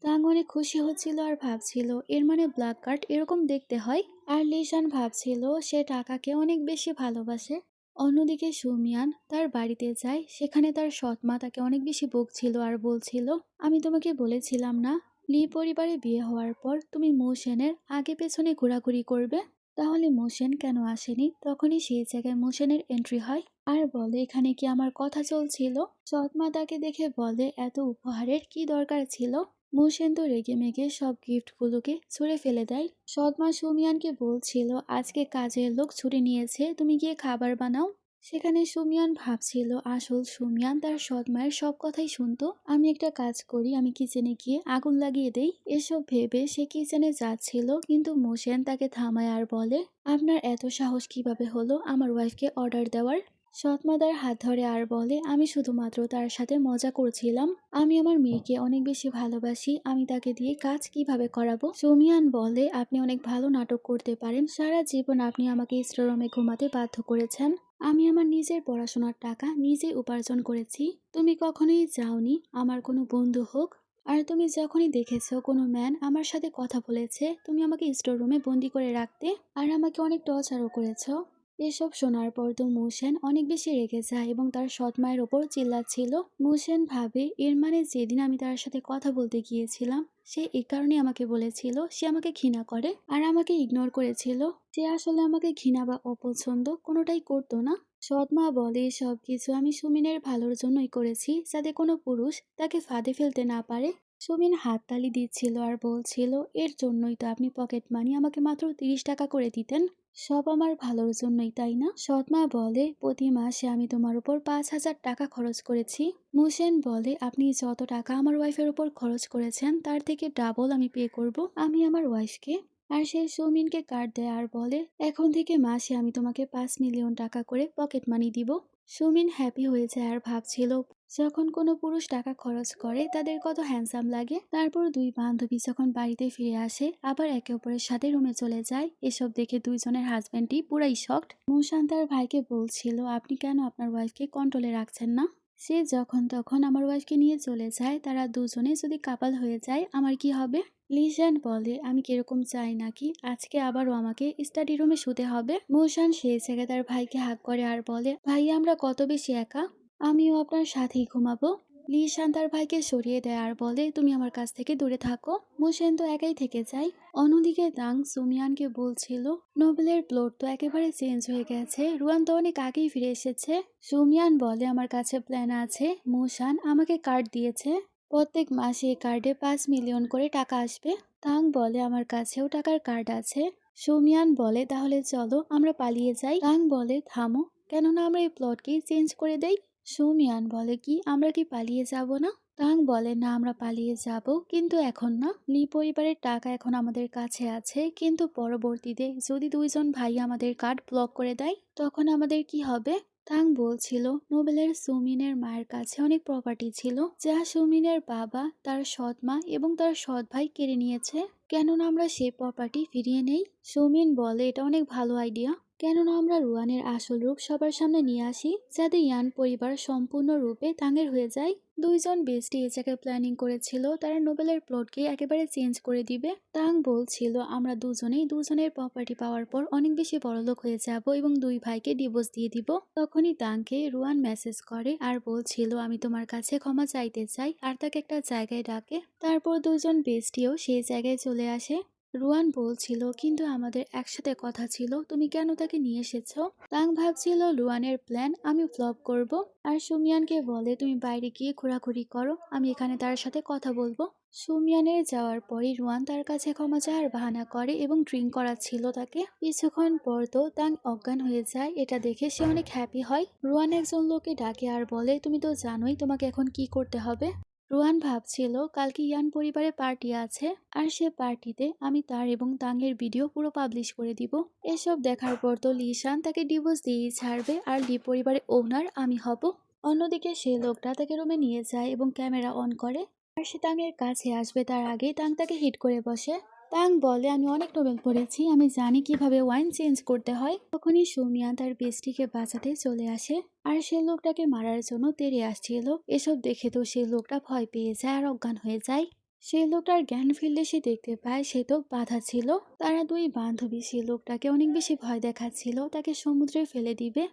তাং অনেক খুশি হচ্ছিল আর ভাবছিল, এর মানে ব্ল্যাক কার্ড এরকম দেখতে হয়। আর লিশান ভাবছিল, সে টাকাকে অনেক বেশি ভালোবাসে। অন্যদিকে সুমিয়ান তার বাড়িতে যায়, সেখানে তার সৎ মা তাকে অনেক বেশি বকছিল আর বলছিল, আমি তোমাকে বলেছিলাম না, লি পরিবারে বিয়ে হওয়ার পর তুমি মোশেনের আগে পেছনে ঘোরাঘুরি করবে। তাহলে মোশেন কেন আসেনি। তখনই সেই জায়গায় মোশেনের এন্ট্রি হয় আর বলে, এখানে কি আমার কথা চলছিল। সৎ মা তাকে দেখে বলে, এত উপহারের কি দরকার ছিল। মোশেন তো রেগে মেগে সব গিফটগুলোকে ছুঁড়ে ফেলে দেয়। সৎমা সুমিয়ানকে বলছিল, আজকে কাজের লোক ছুটি নিয়েছে, তুমি গিয়ে খাবার বানাও। সেখানে সুমিয়ান ভাবছিল, আসল সুমিয়ান তার সৎমায়ের সব কথাই শুনতো। আমি একটা কাজ করি, আমি কিচেনে গিয়ে আগুন লাগিয়ে দেই। এসব ভেবে সে কিচেনে যাচ্ছিল, কিন্তু মোশেন তাকে থামায় আর বলে, আপনার এত সাহস কিভাবে হলো আমার ওয়াইফকে অর্ডার দেওয়ার। সৎমা তার হাত ধরে আর বলে, আমি শুধুমাত্র তার সাথে মজা করছিলাম, আমি আমার মেয়েকে অনেক বেশি ভালোবাসি, আমি তাকে দিয়ে কাজ কিভাবে করাবো। সুমিয়ান বলে, আপনি অনেক ভালো নাটক করতে পারেন, সারা জীবন আপনি আমাকে স্টোররুমে ঘুমাতে বাধ্য করেছেন, আমি আমার নিজের পড়াশোনার টাকা নিজে উপার্জন করেছি, তুমি কখনোই চাওনি আমার কোনো বন্ধু হোক। আর তুমি যখনই দেখেছো কোনো ম্যান আমার সাথে কথা বলেছে, তুমি আমাকে স্টোররুমে বন্দি করে রাখতে আর আমাকে অনেক টর্চারও করেছো। এসব শোনার পর তো মোশেন অনেক বেশি রেগে যায় এবং তার সৎ মায়ের ওপর চিল্লাচ্ছিল। মোশেন ভাবে, এর মানে যেদিন আমি তার সাথে কথা বলতে গিয়েছিলাম, সে এই কারণে আমাকে বলেছিল সে আমাকে ঘৃণা করে আর আমাকে ইগনোর করেছিল। সে আসলে আমাকে ঘৃণা বা অপছন্দ কোনোটাই করতো না। সৎমা বলে, সব কিছু আমি সুমিনের ভালোর জন্যই করেছি, যাতে কোনো পুরুষ তাকে ফাঁদে ফেলতে না পারে। সুমিন হাততালি দিচ্ছিল আর বলছিল, এর জন্যই তো আপনি পকেট মানি আমাকে মাত্র 30 টাকা করে দিতেন, সব আমার ভালোর জন্যই তাই না। সৎমা বলে, প্রতি মাসে আমি তোমার উপর 5,000 টাকা খরচ করেছি। মুসেন বলে, আপনি যত টাকা আমার ওয়াইফের উপর খরচ করেছেন তার থেকে ডাবল আমি পে করব আমি আমার ওয়াইফকে। আর সে সুমিনকে কার্ড দেয় আর বলে, এখন থেকে মাসে আমি তোমাকে 5 মিলিয়ন টাকা করে পকেট মানি দিব। সুমিন হ্যাপি হয়ে যায় আর ভাবছিল, যখন কোনো পুরুষ টাকা খরচ করে তাদের কত হ্যান্ডসাম লাগে। তারপর দুই বান্ধবী যখন বাড়িতে ফিরে আসে, আবার একে অপরের সাথে রুমে চলে যায়। এসব দেখে দুইজনের হাজবেন্ডই পুরাই শকড। মুশান তার ভাইকে বলছিল, আপনি কেন আপনার ওয়াইফকে কন্ট্রোলে রাখছেন না, সে যখন তখন আমার ওয়াইফকে নিয়ে চলে যায়, তারা দুজনে যদি কাপাল হয়ে যায় আমার কি হবে। লিজেন্ড বলে, আমি কিরকম চাই নাকি আজকে আবারও আমাকে স্টাডি রুমে শুতে হবে। মুশান সেই জায়গায় তার ভাইকে হাত করে আর বলে, ভাই আমরা কত বেশি একা, আমিও আপনার সাথেই ঘুমাবো। লিশান তার ভাইকে সরিয়ে দেয় আর বলে, তুমি আমার কাছ থেকে দূরে থাকো। মুশেন তো একাই থেকে যায়। অন্যদিকে দাং সুমিয়ানকে বলছিল, নোবেলের প্লট তো একেবারে চেঞ্জ হয়ে গেছে, রুয়ান তো অনেক আগেই ফিরে এসেছে। সুমিয়ান বলে, আমার কাছে প্ল্যান আছে, মুশান আমাকে কার্ড দিয়েছে, প্রত্যেক মাসে এই কার্ডে 5 মিলিয়ন করে টাকা আসবে। তাং বলে আমার কাছেও টাকার কার্ড আছে। সুমিয়ান বলে তাহলে চলো আমরা পালিয়ে যাই। তাং বলে থামো, কেননা আমরা এই প্লটকেই চেঞ্জ করে দেই। সুমিয়ান বলে কি আমরা কি পালিয়ে যাব না? তাং বলে না আমরা পালিয়ে যাব, কিন্তু এখন না। লি পরিবারের টাকা এখন আমাদের কাছে আছে, কিন্তু পরবর্তীতে যদি দুইজন ভাই আমাদের কার্ড ব্লক করে দেয় তখন আমাদের কি হবে? তাং বলছিল নোবেলের সুমিনের মায়ের কাছে অনেক প্রপার্টি ছিল, যা সুমিনের বাবা, তার সৎ মা এবং তার সৎ ভাই কেড়ে নিয়েছে। কেননা আমরা সেই প্রপার্টি ফিরিয়ে নেই। সুমিন বলে এটা অনেক ভালো আইডিয়া, কেননা আমরা রুয়ানের আসল রূপ সবার সামনে নিয়ে আসি, যাতে ইয়ান পরিবার সম্পূর্ণরূপে তাঙের হয়ে যায়। দুইজন বেস্টি এ জায়গায় প্ল্যানিং করেছিল তারা নোবেলের প্লটকে একেবারে চেঞ্জ করে দিবে। তাং বলছিল আমরা দুজনেই দুজনের প্রপার্টি পাওয়ার পর অনেক বেশি বড়লোক হয়ে যাব এবং দুই ভাইকে ডিভোর্স দিয়ে দিব। তখনই তাংকে রুয়ান মেসেজ করে আর বলছিল আমি তোমার কাছে ক্ষমা চাইতে চাই, আর তাকে একটা জায়গায় ডাকে। তারপর দুজন বেস্টিও সেই জায়গায় চলে আসে। রুয়ান বলছিল কিন্তু আমাদের একসাথে কথা ছিল, তুমি কেন তাকে নিয়ে এসেছো? তাং ভাবছিল রুয়ানের প্ল্যান আমি ফ্লপ করব, আর সুমিয়ানকে বলে তুমি বাইরে গিয়ে ঘোরাঘুরি করো, আমি এখানে তার সাথে কথা বলবো। সুমিয়ানের যাওয়ার পরই রুয়ান তার কাছে ক্ষমা চাওয়ার বাহানা করে এবং ড্রিঙ্ক করাচ্ছিল তাকে। কিছুক্ষণ পর তো তাং অজ্ঞান হয়ে যায়, এটা দেখে সে অনেক হ্যাপি হয়। রুয়ান একজন লোককে ডাকে আর বলে তুমি তো জানোই তোমাকে এখন কি করতে হবে। রুয়ান ভাবছিল কালকে ইয়ান পরিবারে পার্টি আছে, আর সে পার্টিতে আমি তার এবং তাংয়ের ভিডিও পুরো পাবলিশ করে দিব। এসব দেখার পর তো লিশান তাকে ডিভোর্স দিয়েই ছাড়বে, আর লি পরিবারের ওনার আমি হব। অন্যদিকে সেই লোকটা তাকে রুমে নিয়ে যায় এবং ক্যামেরা অন করে, আর সে তাংয়ের কাছে আসবে তার আগে তাং তাকে হিট করে বসে। তাং বলে আমি অনেক নোবেল পড়েছি, আমি জানি কিভাবে ওয়াইন চেঞ্জ করতে হয়। তখনই সুমিয়া তার বেস্টিকে বাঁচাতে চলে আসে, আর সে লোকটাকে মারার জন্য তেড়ে আসছিল। এসব দেখে তো সেই লোকটা ভয় পেয়ে যায় আর অজ্ঞান হয়ে যায়। সেই লোকটার জ্ঞান ফিরলে সে দেখতে পায় সে তো বাধা ছিল। তারা দুই বান্ধবী সেই লোকটাকে অনেক বেশি ভয় দেখাচ্ছিল, তাকে সমুদ্রে ফেলে দিবে।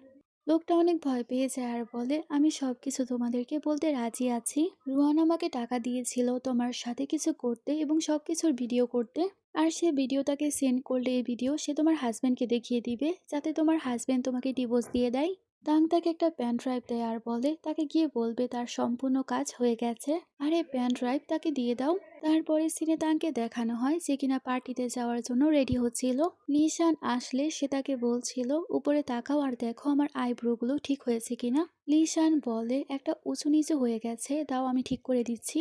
লোকটা অনেক ভয় পেয়ে যায় আর বলে আমি সবকিছু তোমাদেরকে বলতে রাজি আছি। রুয়ান আমাকে টাকা দিয়েছিল তোমার সাথে কিছু করতে এবং সবকিছুর ভিডিও করতে, আর সে ভিডিও তাকে সেন্ড করলে এই ভিডিও সে তোমার হাজব্যান্ডকে দেখিয়ে দিবে, যাতে তোমার হাজব্যান্ড তোমাকে ডিভোর্স দিয়ে দেয়। তাং তাকে একটা প্যান ড্রাইভ দেয় আর বলে তাকে গিয়ে বলবে তার সম্পূর্ণ কাজ হয়ে গেছে, আর এই প্যান ড্রাইভ তাকে দিয়ে দাও। তারপরে সিনে তাংকে দেখানো হয় যে কিনা পার্টিতে যাওয়ার জন্য রেডি হচ্ছিল। লিশান আসলে সে তাকে বলছিল উপরে তাকাও আর দেখো আমার আইব্রোগুলো ঠিক হয়েছে কিনা। লিশান বলে একটা উঁচু নিচু হয়ে গেছে, দাও আমি ঠিক করে দিচ্ছি।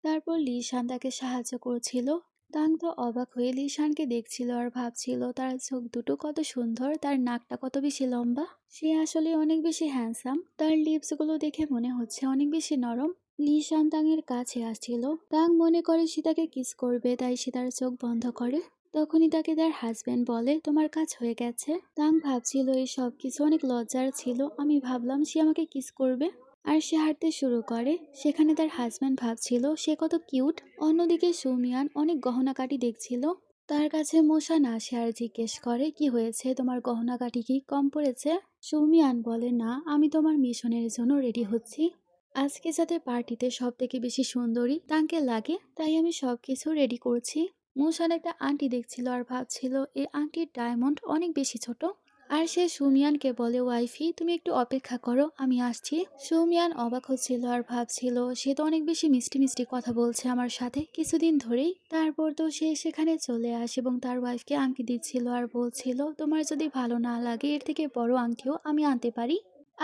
তারপর লিশান তাকে সাহায্য করছিল। তাং তো অবাক হয়ে লিশানকে দেখছিল আর ভাবছিল তার চোখ দুটো কত সুন্দর, তার নাকটা কত বেশি লম্বা, সে আসলে অনেক বেশি হ্যান্ডসাম। তার লিপস গুলো দেখে মনে হচ্ছে অনেক বেশি নরম। লিশান তাংয়ের কাছে আসছিল, তাং মনে করে সে তাকে কিস করবে, তাই সে তার চোখ বন্ধ করে। তখনই তাকে তার হাজবেন্ড বলে তোমার কাজ হয়ে গেছে। তাং ভাবছিল এই সব কিছু অনেক লজ্জার ছিল, আমি ভাবলাম সে আমাকে কিস করবে। আর সে হাঁটতে শুরু করে, সেখানে তার হাজব্যান্ড ভাবছিল সে কত কিউট। অন্যদিকে সুমিয়ান অনেক গহনাকাটি দেখছিল। তার কাছে মোশান আসে আর জিজ্ঞেস করে কি হয়েছে, তোমার গহনাকাটি কি কম পড়েছে? সুমিয়ান বলে না, আমি তোমার মিশনের জন্য রেডি হচ্ছি। আজকে যাতে পার্টিতে সব থেকে বেশি সুন্দরী তাকে লাগে, তাই আমি সবকিছু রেডি করছি। মোশান একটা আংটি দেখছিল আর ভাবছিল এই আংটির ডায়মন্ড অনেক বেশি ছোট। আর সে সুমিয়ানকে বলে ওয়াইফি তুমি একটু অপেক্ষা করো, আমি আসছি। সুমিয়ান অবাক হচ্ছিল আর ভাবছিল সে তো অনেক বেশি মিষ্টি মিষ্টি কথা বলছে আমার সাথে কিছুদিন ধরেই। তারপর তো সে সেখানে চলে আসে এবং তার ওয়াইফকে আংটি দিচ্ছিল আর বলছিল তোমার যদি ভালো না লাগে এর থেকে বড় আংটিও আমি আনতে পারি।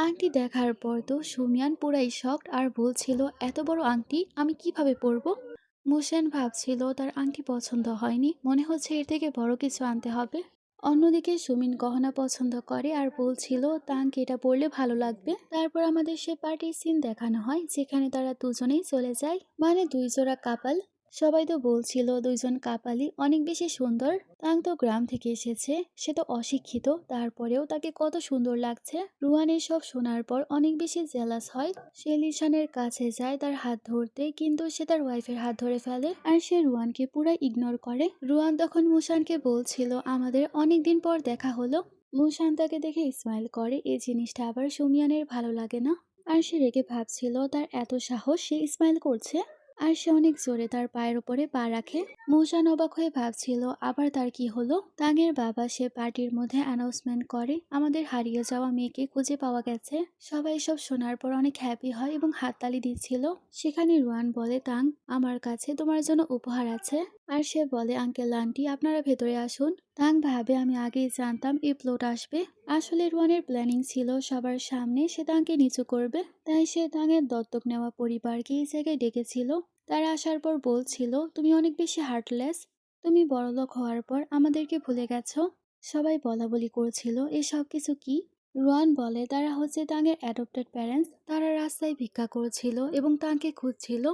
আংটি দেখার পর তো সুমিয়ান পুরাই শকড আর বলছিল এত বড় আংটি আমি কিভাবে পরবো। মোশান ভাবছিল তার আংটি পছন্দ হয়নি, মনে হচ্ছে এর থেকে বড় কিছু আনতে হবে। অন্যদিকে সুমিন গহনা পছন্দ করে আর বলছিল তাংকে এটা পরলে ভালো লাগবে। তারপর আমাদের সে পার্টির সিন দেখানো হয়, যেখানে তারা দুজনেই চলে যায়, মানে দুই জোড়া কাপাল। সবাই তো বলছিল দুইজন কাপালই অনেক বেশি সুন্দর। তাং তো গ্রাম থেকে এসেছে, সে তো অশিক্ষিত, তারপরেও তাকে কত সুন্দর লাগছে। রুয়ান এসব শোনার পর অনেক বেশি জেলাস হয়। সে লিশানের কাছে যায় তার হাত ধরতে, কিন্তু সে তার ওয়াইফের হাত ধরে ফেলে আর সে রুয়ানকে পুরো ইগনোর করে। রুয়ান তখন মুশানকে বলছিল আমাদের অনেকদিন পর দেখা হলো। মুশান তাকে দেখে স্মাইল করে, এই জিনিসটা আবার সুমিয়ানের ভালো লাগে না। আর সে রেগে ভাবছিল তার এত সাহস, সে স্মাইল করছে। আর সে অনেক জোরে তার পায়ের উপরে পা রাখে। মুসান অবাক হয়ে ভাবছিল আবার তার কি হলো। তাঙের বাবা সে পার্টির মধ্যে অ্যানাউন্সমেন্ট করে আমাদের হারিয়ে যাওয়া মেয়েকে খুঁজে পাওয়া গেছে। সবাই সব শোনার পর অনেক হ্যাপি হয় এবং হাততালি দিচ্ছিল। সেখানে রুয়ান বলে, তাং, আমার কাছে তোমার জন্য উপহার আছে। আর সে বলে, আঙ্কেল আন্টি আপনারা ভেতরে আসুন। তাং ভাবে আমি আগেই জানতাম এই প্লট আসবে। আসলে রুয়ানের প্ল্যানিং ছিল সবার সামনে সে তাংকে নিচু করবে, তাই সে তাঙের দত্তক নেওয়া পরিবারকে এই জায়গায় ডেকেছিল। তারা আসার পর বলছিল, তুমি অনেক বেশি হার্টলেস, তুমি বড়লোক হওয়ার পর আমাদেরকে ভুলে গেছো। সবাই বলা বলি করছিল এসব কিছু কি। রুয়ান বলে তারা হচ্ছে তাঙের অ্যাডপ্টেড প্যারেন্টস, তারা রাস্তায় ভিক্ষা করছিল এবং তাকে খুঁজছিল।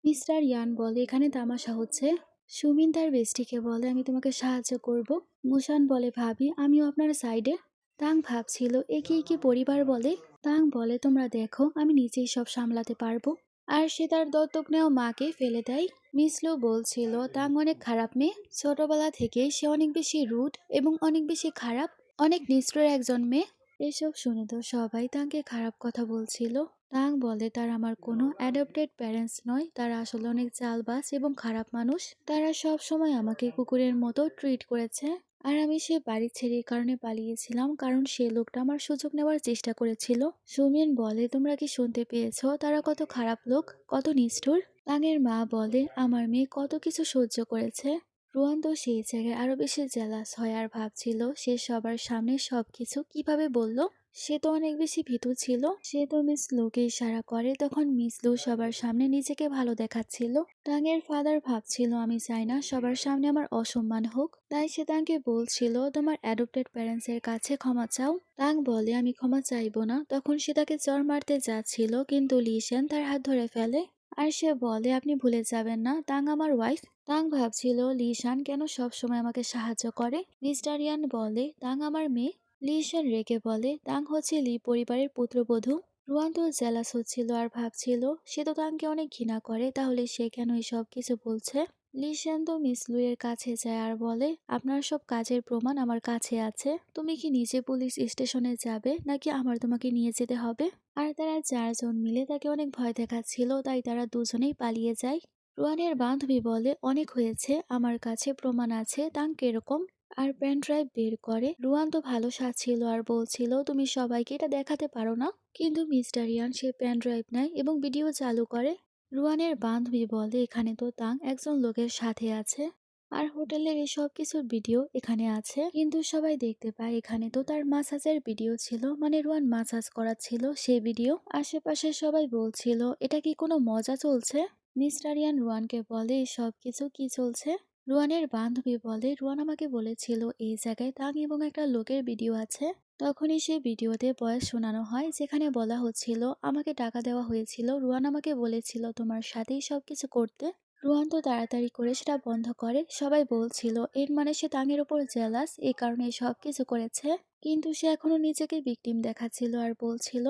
মিস্টার ইয়ান বলে এখানে তামাশা হচ্ছে। সুমিন তার বেস্টিকে বলে আমি তোমাকে সাহায্য করব। মুসান বলে ভাবি আমিও আপনার সাইডে। তাং ভাবছিল একে কি পরিবার বলে। তাং বলে তোমরা দেখো আমি নিজেই সব সামলাতে পারবো। আর সে তার দত্তক নেওয়া মাকে ফেলে দেয়। মিসলু বলছিল তাং অনেক খারাপ মেয়ে, ছোটবেলা থেকে সে অনেক বেশি রুড এবং অনেক বেশি খারাপ, অনেক নিষ্ঠুর একজন মেয়ে। এসব শুনে তো সবাই তাকে খারাপ কথা বলছিল। তাং বলে তার আমার কোনো অ্যাডপ্টেড প্যারেন্টস নয়, তারা আসলে অনেক চালবাজ এবং খারাপ মানুষ, তারা সব সময় আমাকে কুকুরের মতো ট্রিট করেছে। আর আমি সে বাড়ি ছেড়ে এই কারণে পালিয়েছিলাম কারণ সে লোকটা আমার সুযোগ নেওয়ার চেষ্টা করেছিল। সুমিন বলে তোমরা কি শুনতে পেয়েছো তারা কত খারাপ লোক, কত নিষ্ঠুর। তাঙের মা বলে আমার মেয়ে কত কিছু সহ্য করেছে। রুয়ান তো সেই জায়গায় আরো বেশি জেলাস হয় আর ভাবছিল সে সবার সামনে সবকিছু কিভাবে বলল। সে তো অনেক বেশি ভীতু ছিল। সে তো মিস লুকে ইশারা করে, তখন মিস লু সবার সামনে নিজেকে ভালো দেখাচ্ছিল। তাঙের ফাদার ভাবছিল আমি চাই না সবার সামনে আমার অসম্মান হোক, তাই সে তাকে বলছিল তোমার অ্যাডপ্টেড প্যারেন্টস এর কাছে ক্ষমা চাও। তাং বলে আমি ক্ষমা চাইবো না। তখন সে তাকে চড় মারতে যাচ্ছিল কিন্তু লিশেন তার হাত ধরে ফেলে। আর সে বলে আপনি ভুলে যাবেন না তাং আমার ওয়াইফ। তাং ভাবছিল লিশান কেন সব সময় আমাকে সাহায্য করে। মিস্টার ইয়ান বলে তাং আমার মেয়ে। লিশান রেগে বলে তাং হচ্ছে লি পরিবারের পুত্রবধূ। রুয়ান তো জেলাস হচ্ছিল আর ভাবছিল সে তো তাংকে অনেক ঘৃণা করে, তাহলে সে কেন সব কিছু বলছে। লিশান তো মিস লু এর কাছে যায় আর বলে আপনার সব কাজের প্রমাণ আমার কাছে আছে, তুমি কি নিজে পুলিশ স্টেশনে যাবে নাকি আমার তোমাকে নিয়ে যেতে হবে। আর তারা চারজন মিলে তাকে অনেক ভয় দেখাচ্ছিল, তাই তারা দুজনেই পালিয়ে যায়। রুয়ানের বান্ধবী বলে অনেক হয়েছে, আমার কাছে প্রমাণ আছে তাং কিরকম। আর পেন ড্রাইভ বের করে। রুয়ান তো ভালো সাজছিল আর বলছিল তুমি সবাইকে এটা দেখাতে পারো না, কিন্তু মিস্টার ইয়ান সে পেন ড্রাইভ নেয় এবং ভিডিও চালু করে। রুয়ানের বান্ধবী বলে এখানে তো তাং একজন লোকের সাথে আছে আর হোটেলের এসব কিছুর ভিডিও এখানে আছে, কিন্তু সবাই দেখতে পায় এখানে তো তার মাসাজের ভিডিও ছিল, মানে রুয়ান মাসাজ করাচ্ছিল সেই ভিডিও। আশেপাশে সবাই বলছিল এটা কি কোনো মজা চলছে। মিস্টার ইয়ান রুয়ানকে বলে সব কিছু কি চলছে। রুয়ানের বান্ধবী বলে রুয়ান আমাকে বলেছিল এই জায়গায় তাং এবং একটা লোকের ভিডিও আছে। তখনই সে ভিডিওতে ভয়েস শোনানো হয় যেখানে বলা হচ্ছিল আমাকে টাকা দেওয়া হয়েছিল, রুয়ান আমাকে বলেছিল তোমার সাথেই সবকিছু করতে। রুয়ান তো তাড়াতাড়ি করে সেটা বন্ধ করে। সবাই বলছিল এর মানে সে তাঙের ওপর জেলাস, এই কারণে সব কিছু করেছে। কিন্তু সে এখনো নিজেকে ভিকটিম দেখাচ্ছিল আর বলছিল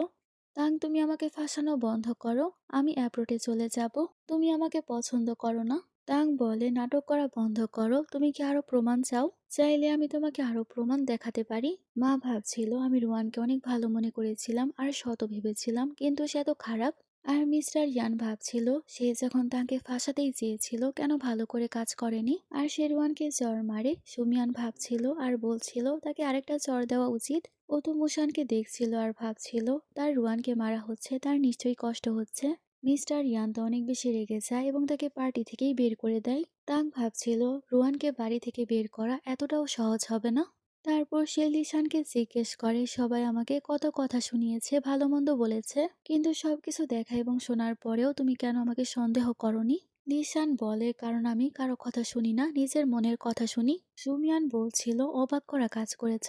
তাং তুমি আমাকে ফাঁসানো বন্ধ করো, আমি অ্যাব্রোডে চলে যাব, তুমি আমাকে পছন্দ করো না। তাং বলে নাটক করা বন্ধ করো, তুমি কি আরো প্রমাণ চাও, চাইলে আমি তোমাকে আরো প্রমাণ দেখাতে পারি। মা ভাবছিল আমি রুয়ানকে অনেক ভালো মনে করেছিলাম আর শত ভেবেছিলাম, কিন্তু সে এত খারাপ। আর মিস্টার ইয়ান ভাবছিল সে যখন তাকে ফাঁসাতেই চেয়েছিল কেন ভালো করে কাজ করেনি আর সে রুয়ানকে চড় মারে। সুমিয়ান ভাবছিল আর বলছিল তাকে আরেকটা চড় দেওয়া উচিত। ও তো মুসানকে দেখছিল আর ভাবছিল তার রুয়ানকে মারা হচ্ছে, তার নিশ্চয়ই কষ্ট হচ্ছে। মিস্টার ইয়ান তো অনেক বেশি রেগে যায় এবং তাকে পার্টি থেকেই বের করে দেয়। তাং ভাবছিল রুয়ানকে বাড়ি থেকে বের করা এতটাও সহজ হবে না। তারপর সে লিসানকে জিজ্ঞেস করে সবাই আমাকে কত কথা শুনিয়েছে, ভালো মন্দ বলেছে, কিন্তু সবকিছু দেখা এবং শোনার পরেও তুমি কেন আমাকে সন্দেহ করনি। লিসান বলে কারণ আমি কারো কথা শুনি না, নিজের মনের কথা শুনি। সুমিয়ান বলছিল অবাক করা কাজ করেছ।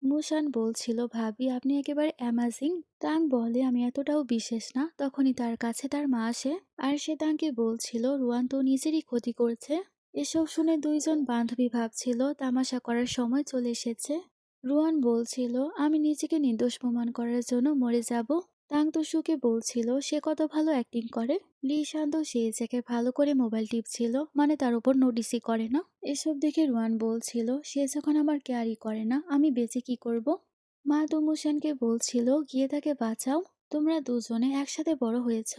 মুসান বলছিল ভাবি আপনি একেবারে অ্যামাজিং। তাং বলে আমি এতটাও বিশেষ না। তখনই তার কাছে তার মা আসে আর সে তাকে বলছিল রুয়ান তো নিজেরই ক্ষতি করছে। এসব শুনে দুইজন বান্ধবী ভাবছিল তামাশা করার সময় চলে এসেছে। রুয়ান বলছিল আমি নিজেকে নির্দোষ প্রমাণ করার জন্য মরে যাব। তাং তো সুকে বলছিল সে কত ভালো অ্যাক্টিং করে। লি শান্ত সেই জায়গায় ভালো করে মোবাইল টিপছিল, মানে তার উপর নোটিসই করে না। এসব দেখে রুয়ান বলছিল সে যখন আমার কেয়ারই করে না আমি বেঁচে কি করব। মা দুমুশানকে বলছিল গিয়ে তাকে বাঁচাও, তোমরা দুজনে একসাথে বড় হয়েছ।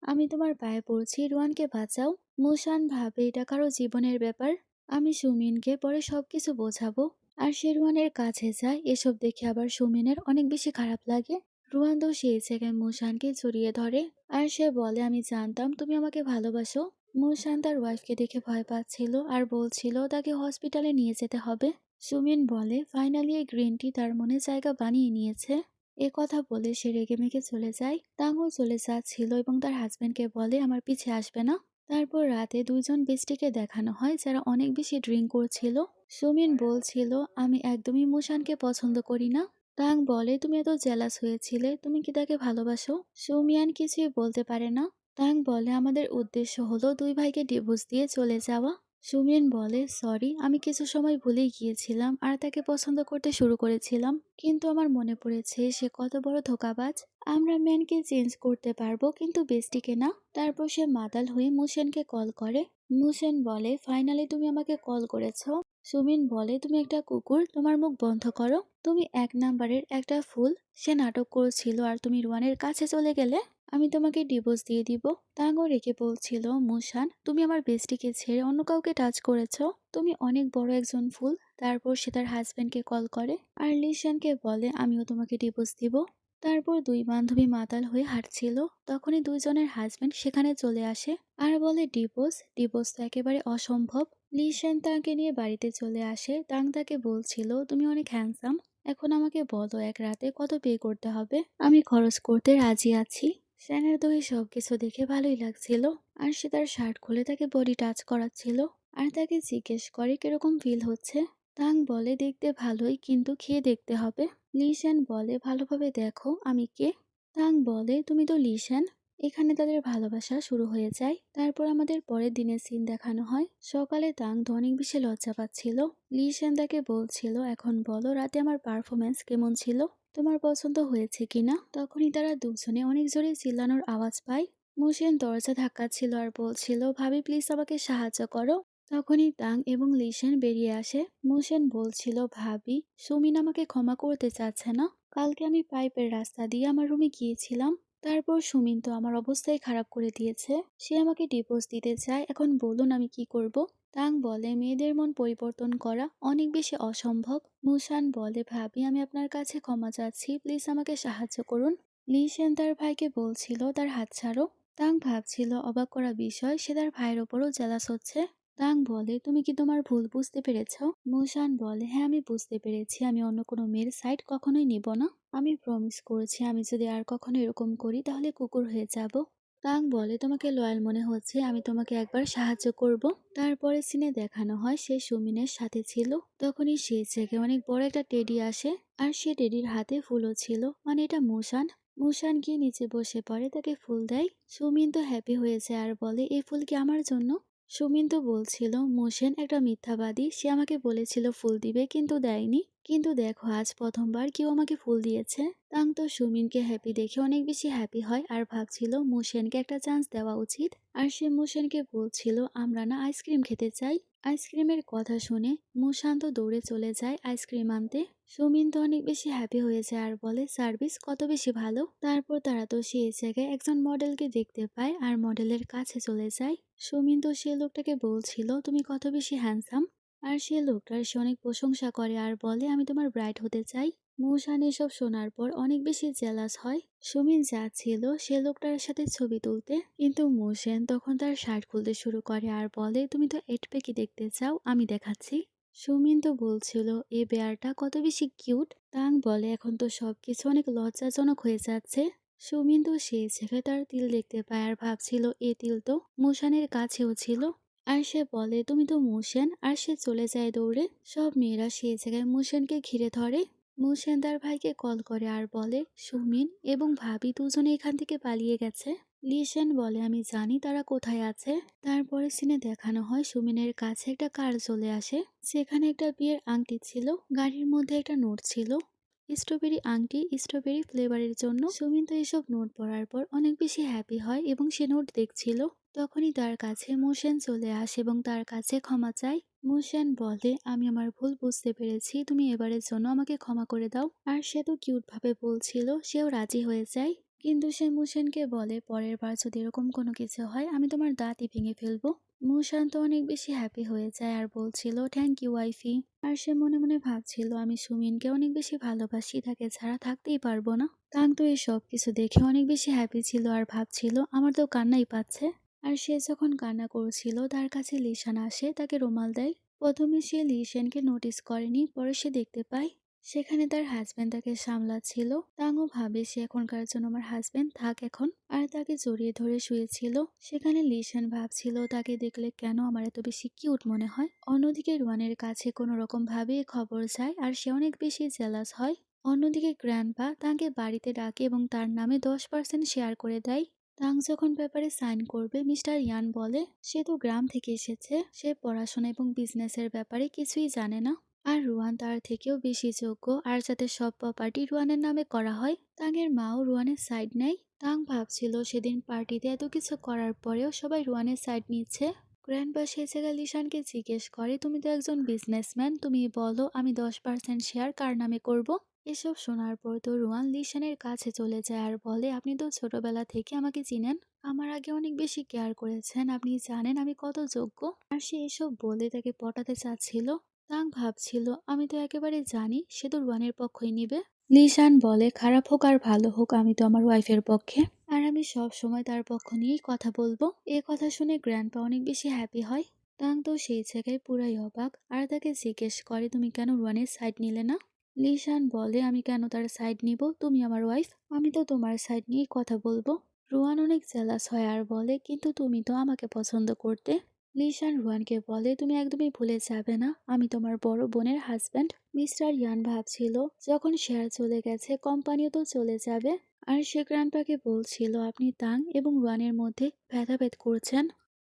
আমি তোমার পায়ে পড়ছি, রুয়ানকে বাঁচাও। মুসান ভাবে এটা কারো জীবনের ব্যাপার। আমি সুমিনকে পরে সবকিছু বোঝাবো। আর সে রুয়ানের কাছে যায়। এসব দেখে আবার সুমিনের অনেক বেশি খারাপ লাগে। রুয়ান তো সেই জায়গায় মুসানকে জড়িয়ে ধরে। আর সে বলে, আমি জানতাম তুমি আমাকে ভালোবাসো। মুসান তার ওয়াইফকে দেখে ভয় পাচ্ছিল আর বলছিল তাকে হসপিটালে নিয়ে যেতে হবে। সুমিন বলে, ফাইনালি এই গ্রিন টি তার মনে জায়গা বানিয়ে নিয়েছে। এ কথা বলে সে রেগেমেগে চলে যায়। তাঙ্গও চলে যাচ্ছিল এবং তার হাজবেন্ডকে বলে, আমার পিছে আসবে না। তারপর রাতে দুইজন বেস্টিকে দেখানো হয় যারা অনেক বেশি ড্রিঙ্ক করছিল। সুমিন বলছিল, আমি একদমই মুসানকে পছন্দ করি না। তাং বলে, তুমি এত জেলাস হয়েছিলে, তুমি কি তাকে ভালোবাসো? সুমিয়ান কিছুই বলতে পারে না। তাং বলে, আমাদের উদ্দেশ্য হলো দুই ভাইকে ডিভোর্স দিয়ে চলে যাওয়া। সুমিন বলে, সরি, আমি কিছু সময় ভুলেই গিয়েছিলাম আর তাকে পছন্দ করতে শুরু করেছিলাম, কিন্তু আমার মনে পড়েছে সে কত বড় ধোঁকাবাজ। আমরা ম্যানকে চেঞ্জ করতে পারবো কিন্তু বেস্টিকে না। তারপর সে মাতাল হয়ে মুসেনকে কল করে। মুসেন বলে, ফাইনালি তুমি আমাকে কল করেছো। সুমিন বলে, তুমি একটা কুকুর, তোমার মুখ বন্ধ করো। তুমি এক নাম্বারের একটা ফুল। সে নাটক করছিল আর তুমি রুয়ানের কাছে চলে গেলে। আমি তোমাকে ডিভোর্স দিয়ে দিব। তাঙ্গো রেখে বলছিল, মুসান, তুমি আমার বেস্টিকে ছেড়ে অন্য কাউকে টাচ করেছো। তুমি অনেক বড় একজন ফুল। তারপর সে তার হাজবেন্ডকে কল করে আর লিশানকে বলে, আমিও তোমাকে ডিভোর্স দিব। তারপর দুই বান্ধবী মাতাল হয়ে হাঁটছিল। তখনই দুইজনের হাজবেন্ড সেখানে চলে আসে আর বলে, ডিভোর্স ডিভোর্স তো একেবারে অসম্ভব। লিশান তাকে নিয়ে বাড়িতে চলে আসে। তাং তাকে বলছিল, তুমি অনেক হ্যান্ডসাম, এখন আমাকে বলো এক রাতে কত পে করতে হবে, আমি খরচ করতে রাজি আছি। শ্যানের তো এই সবকিছু দেখে ভালোই লাগছিল আর সে তার শার্ট খুলে তাকে বডি টাচ করাচ্ছিল আর তাকে জিজ্ঞেস করে কিরকম ফিল হচ্ছে। তাং বলে, দেখতে ভালোই, কিন্তু খেয়ে দেখতে হবে। লিশান বলে, ভালোভাবে দেখো আমি কে। তাং বলে, তুমি তো লিশান। এখানে তাদের ভালোবাসা শুরু হয়ে যায়। তারপর আমাদের পরের দিনের সিন দেখানো হয়। সকালে তাং তো অনেক বেশি লজ্জা পাচ্ছিল। লিশান তাকে বলছিল, এখন বলো রাতে আমার পারফরমেন্স কেমন ছিল, তোমার পছন্দ হয়েছে কিনা। তখনই তারা দুজনে অনেক জোরে চিল্লানোর আওয়াজ পায়। মুসেন দরজা ধাক্কাচ্ছিল আর বলছিল, ভাবি প্লিজ আমাকে সাহায্য করো। তখনই তাং এবং লিশান বেরিয়ে আসে। মুসেন বলছিল, ভাবি সুমিন আমাকে ক্ষমা করতে চাচ্ছে না। কালকে আমি পাইপের রাস্তা দিয়ে আমার রুমে গিয়েছিলাম। তারপর সুমিন তো আমার অবস্থাই খারাপ করে দিয়েছে। সে আমাকে ডিভোর্স দিতে চায়। এখন বলুন আমি কি করব। তাং বলে, মেয়েদের মন পরিবর্তন করা অনেক বেশি অসম্ভব। মুসান বলে, ভাবি আমি আপনার কাছে ক্ষমা চাচ্ছি, প্লিজ আমাকে সাহায্য করুন। লিশান তার ভাইকে বলছিল, তার হাত ছাড়ো। তাং ভাবছিল অবাক করা বিষয়, সে তার ভাইয়ের ওপরও জেলাস হচ্ছে। তাং বলে, তুমি কি তোমার ভুল বুঝতে পেরেছ? মুসান বলে, হ্যাঁ আমি বুঝতে পেরেছি, আমি অন্য কোনো মেয়ের সাইড কখনোই নিব না। আমি প্রমিস করছি, আমি যদি আর কখনো এরকম করি তাহলে কুকুর হয়ে যাব। তাং বলে, তোমাকে লয়াল মনে হচ্ছে, আমি তোমাকে একবার সাহায্য করব। তারপরে সিনে দেখানো হয় সে সুমিনের সাথে ছিল। তখনই সেই জায়গায় অনেক বড় একটা টেডি আসে আর সে টেডির হাতে ফুলও ছিল, মানে এটা মুসান। মুসান গিয়ে নিচে বসে পড়ে, তাকে ফুল দেয়। সুমিন তো হ্যাপি হয়েছে আর বলে, এই ফুল কি আমার জন্য? সুমিন তো বলছিল, মোশেন একটা মিথ্যাবাদী, সে আমাকে বলেছিল ফুল দিবে কিন্তু দেয়নি। কিন্তু দেখো আজ প্রথমবার কেউ আমাকে ফুল দিয়েছে। তাং তো সুমিনকে হ্যাপি দেখে অনেক বেশি হ্যাপি হয় আর ভাবছিল মোশেনকে একটা চান্স দেওয়া উচিত। আর সে মোশেনকে বলছিল, আমরা না আইসক্রিম খেতে চাই। আইসক্রিমের কথা শুনে মুশান তো দৌড়ে চলে যায় আইসক্রিম আনতে। সুমিন তো অনেক বেশি হ্যাপি হয়ে যায় আর বলে, সার্ভিস কত বেশি ভালো। তারপর তারা তো সেই জায়গায় একজন মডেলকে দেখতে পায় আর মডেলের কাছে চলে যায়। সুমিন তো সে লোকটাকে বলছিল, তুমি কত বেশি হ্যান্ডসাম। আর সে লোকটার সে অনেক প্রশংসা করে আর বলে, আমি তোমার ব্রাইড হতে চাই। মুশান এসব শোনার পর অনেক বেশি জেলাস হয়। সুমিন যাচ্ছিল সে লোকটার সাথে ছবি তুলতে, কিন্তু মুশান তখন তার শার্ট খুলতে শুরু করে আর বলে, তুমি তো এটপেকি দেখতে চাও, আমি দেখাচ্ছি। সুমিন তো বলছিল, এ বেয়ারটা কত বেশি কিউট। তাং বলে, এখন তো সবকিছু অনেক লজ্জাজনক হয়ে যাচ্ছে। সুমিন তো সেই জায়গায় তার তিল দেখতে পায় আর ভাবছিল এ তিল তো মুশানের কাছেও ছিল। আর সে বলে, তুমি তো মুশেন। আর সে চলে যায় দৌড়ে। সব মেয়েরা সেই জায়গায় মুশেনকে ঘিরে ধরে। মুশেন তার ভাইকে কল করে আর বলে, সুমিন এবং ভাবি দুজনে এখান থেকে পালিয়ে গেছে। লিশান বলে, আমি জানি তারা কোথায় আছে। তারপরে সিনে দেখানো হয় সুমিনের কাছে একটা কার চলে আসে, সেখানে একটা বিয়ের আংটি ছিল, গাড়ির মধ্যে একটা নোট ছিল, স্ট্রবেরি আংটি স্ট্রবেরি ফ্লেভারের জন্য। সুমিন তো এসব নোট পড়ার পর অনেক বেশি হ্যাপি হয় এবং সে নোট দেখছিল। তখনই তার কাছে মুশেন চলে আসে এবং তার কাছে ক্ষমা চায়। মুশেন বলে, আমি আমার ভুল বুঝতে পেরেছি, তুমি এবারের জন্য আমাকে ক্ষমা করে দাও। আর সে তো কিউট ভাবে বলছিল, সেও রাজি হয়ে যায়। কিন্তু সে মুশানকে বলে পরের বার যদি এরকম কোনো কিছু হয় আমি তোমার দাঁতই ভেঙে ফেলবো। মুশান তো অনেক বেশি হ্যাপি হয়ে যায় আর বলছিল থ্যাংক ইউ ওয়াইফি। আর সে মনে মনে ভাবছিল আমি সুমিনকে অনেক বেশি ভালোবাসি, তাকে ছাড়া থাকতেই পারবো না। তাং তো এই সব কিছু দেখে অনেক বেশি হ্যাপি ছিল আর ভাবছিল আমার তো কান্নাই পাচ্ছে। আর সে যখন কান্না করছিল তার কাছে লিশান আসে, তাকে রুমাল দেয়। প্রথমে সে লিশানকে নোটিস করেনি, পরে সে দেখতে পায় সেখানে তার হাজবেন্ড তাকে সামলাচ্ছিল। তাঙও ভাবে সে এখনকার জন্য আমার হাজবেন্ড থাক এখন, আর তাকে জড়িয়ে ধরে শুয়েছিল। সেখানে লিশান ভাবছিল তাকে দেখলে কেন আমার এত বেশি কিউট মনে হয়। অন্যদিকে রুয়ানের কাছে কোনো রকম ভাবে খবর যায় আর সে অনেক বেশি জেলাস হয়। অন্যদিকে গ্র্যান্ডপা তাকে বাড়িতে ডাকে এবং তার নামে 10% শেয়ার করে দেয়। তাং যখন পেপারে সাইন করবে মিস্টার ইয়ান বলে সে তো গ্রাম থেকে এসেছে, সে পড়াশোনা এবং বিজনেসের ব্যাপারে কিছুই জানে না। আর রুয়ান তার থেকেও বেশি যোগ্য, আর যাতে সব প্রপার্টি রুয়ানের নামে করা হয়। তাঙের মাও রুয়ানের সাইড নেয়। তাং ভাবছিল সেদিন পার্টিতে এত কিছু করার পরেও সবাই রুয়ানের সাইড নিচ্ছে। গ্র্যান্ডপা সেই জায়গায় লিশানকে জিজ্ঞেস করে তুমি তো একজন বিজনেসম্যান, তুমি বলো আমি 10% শেয়ার কার নামে করব। এসব শোনার পর তো রুয়ান লিশানের কাছে চলে যায় আর বলে আপনি তো ছোটবেলা থেকে আমাকে চিনেন, আমার আগে অনেক বেশি কেয়ার করেছেন, আপনি জানেন আমি কত যোগ্য। আর সে এসব বলে তাকে পটাতে চাচ্ছিল। তাং ভাবছিল আমি তো একেবারে জানি সে তো রুয়ানের পক্ষই নিবে। লিশান বলে খারাপ হোক আর ভালো হোক আমি তো আমার ওয়াইফের পক্ষে, আর আমি সব সময় তার পক্ষ নিয়েই কথা বলবো। এ কথা শুনে গ্র্যান্ডপা অনেক বেশি হ্যাপি হয়। তাং তো সেই জায়গায় পুরাই অবাক আর তাকে জিজ্ঞেস করে তুমি কেন রুয়ানের সাইড নিলে না। লিশান বলে আমি কেন তার সাইড নিব, তুমি আমার ওয়াইফ, আমি তো তোমার সাইড নিয়েই কথা বলবো। রুয়ান অনেক জেলাস হয় আর বলে কিন্তু তুমি তো আমাকে পছন্দ করতে। লিশান রুয়ানকে বলে তুমি একদমই ভুলে যাবে না আমি তোমার বড় বোনের হাজব্যান্ড। মিস্টার ইয়ান ভাবছিল যখন শেয়ার চলে গেছে কোম্পানিও তো চলে যাবে। আর সে গ্র্যান্ডপাকে বলছিল আপনি তাং এবং রুয়ানের মধ্যে ভেদাভেদ করছেন।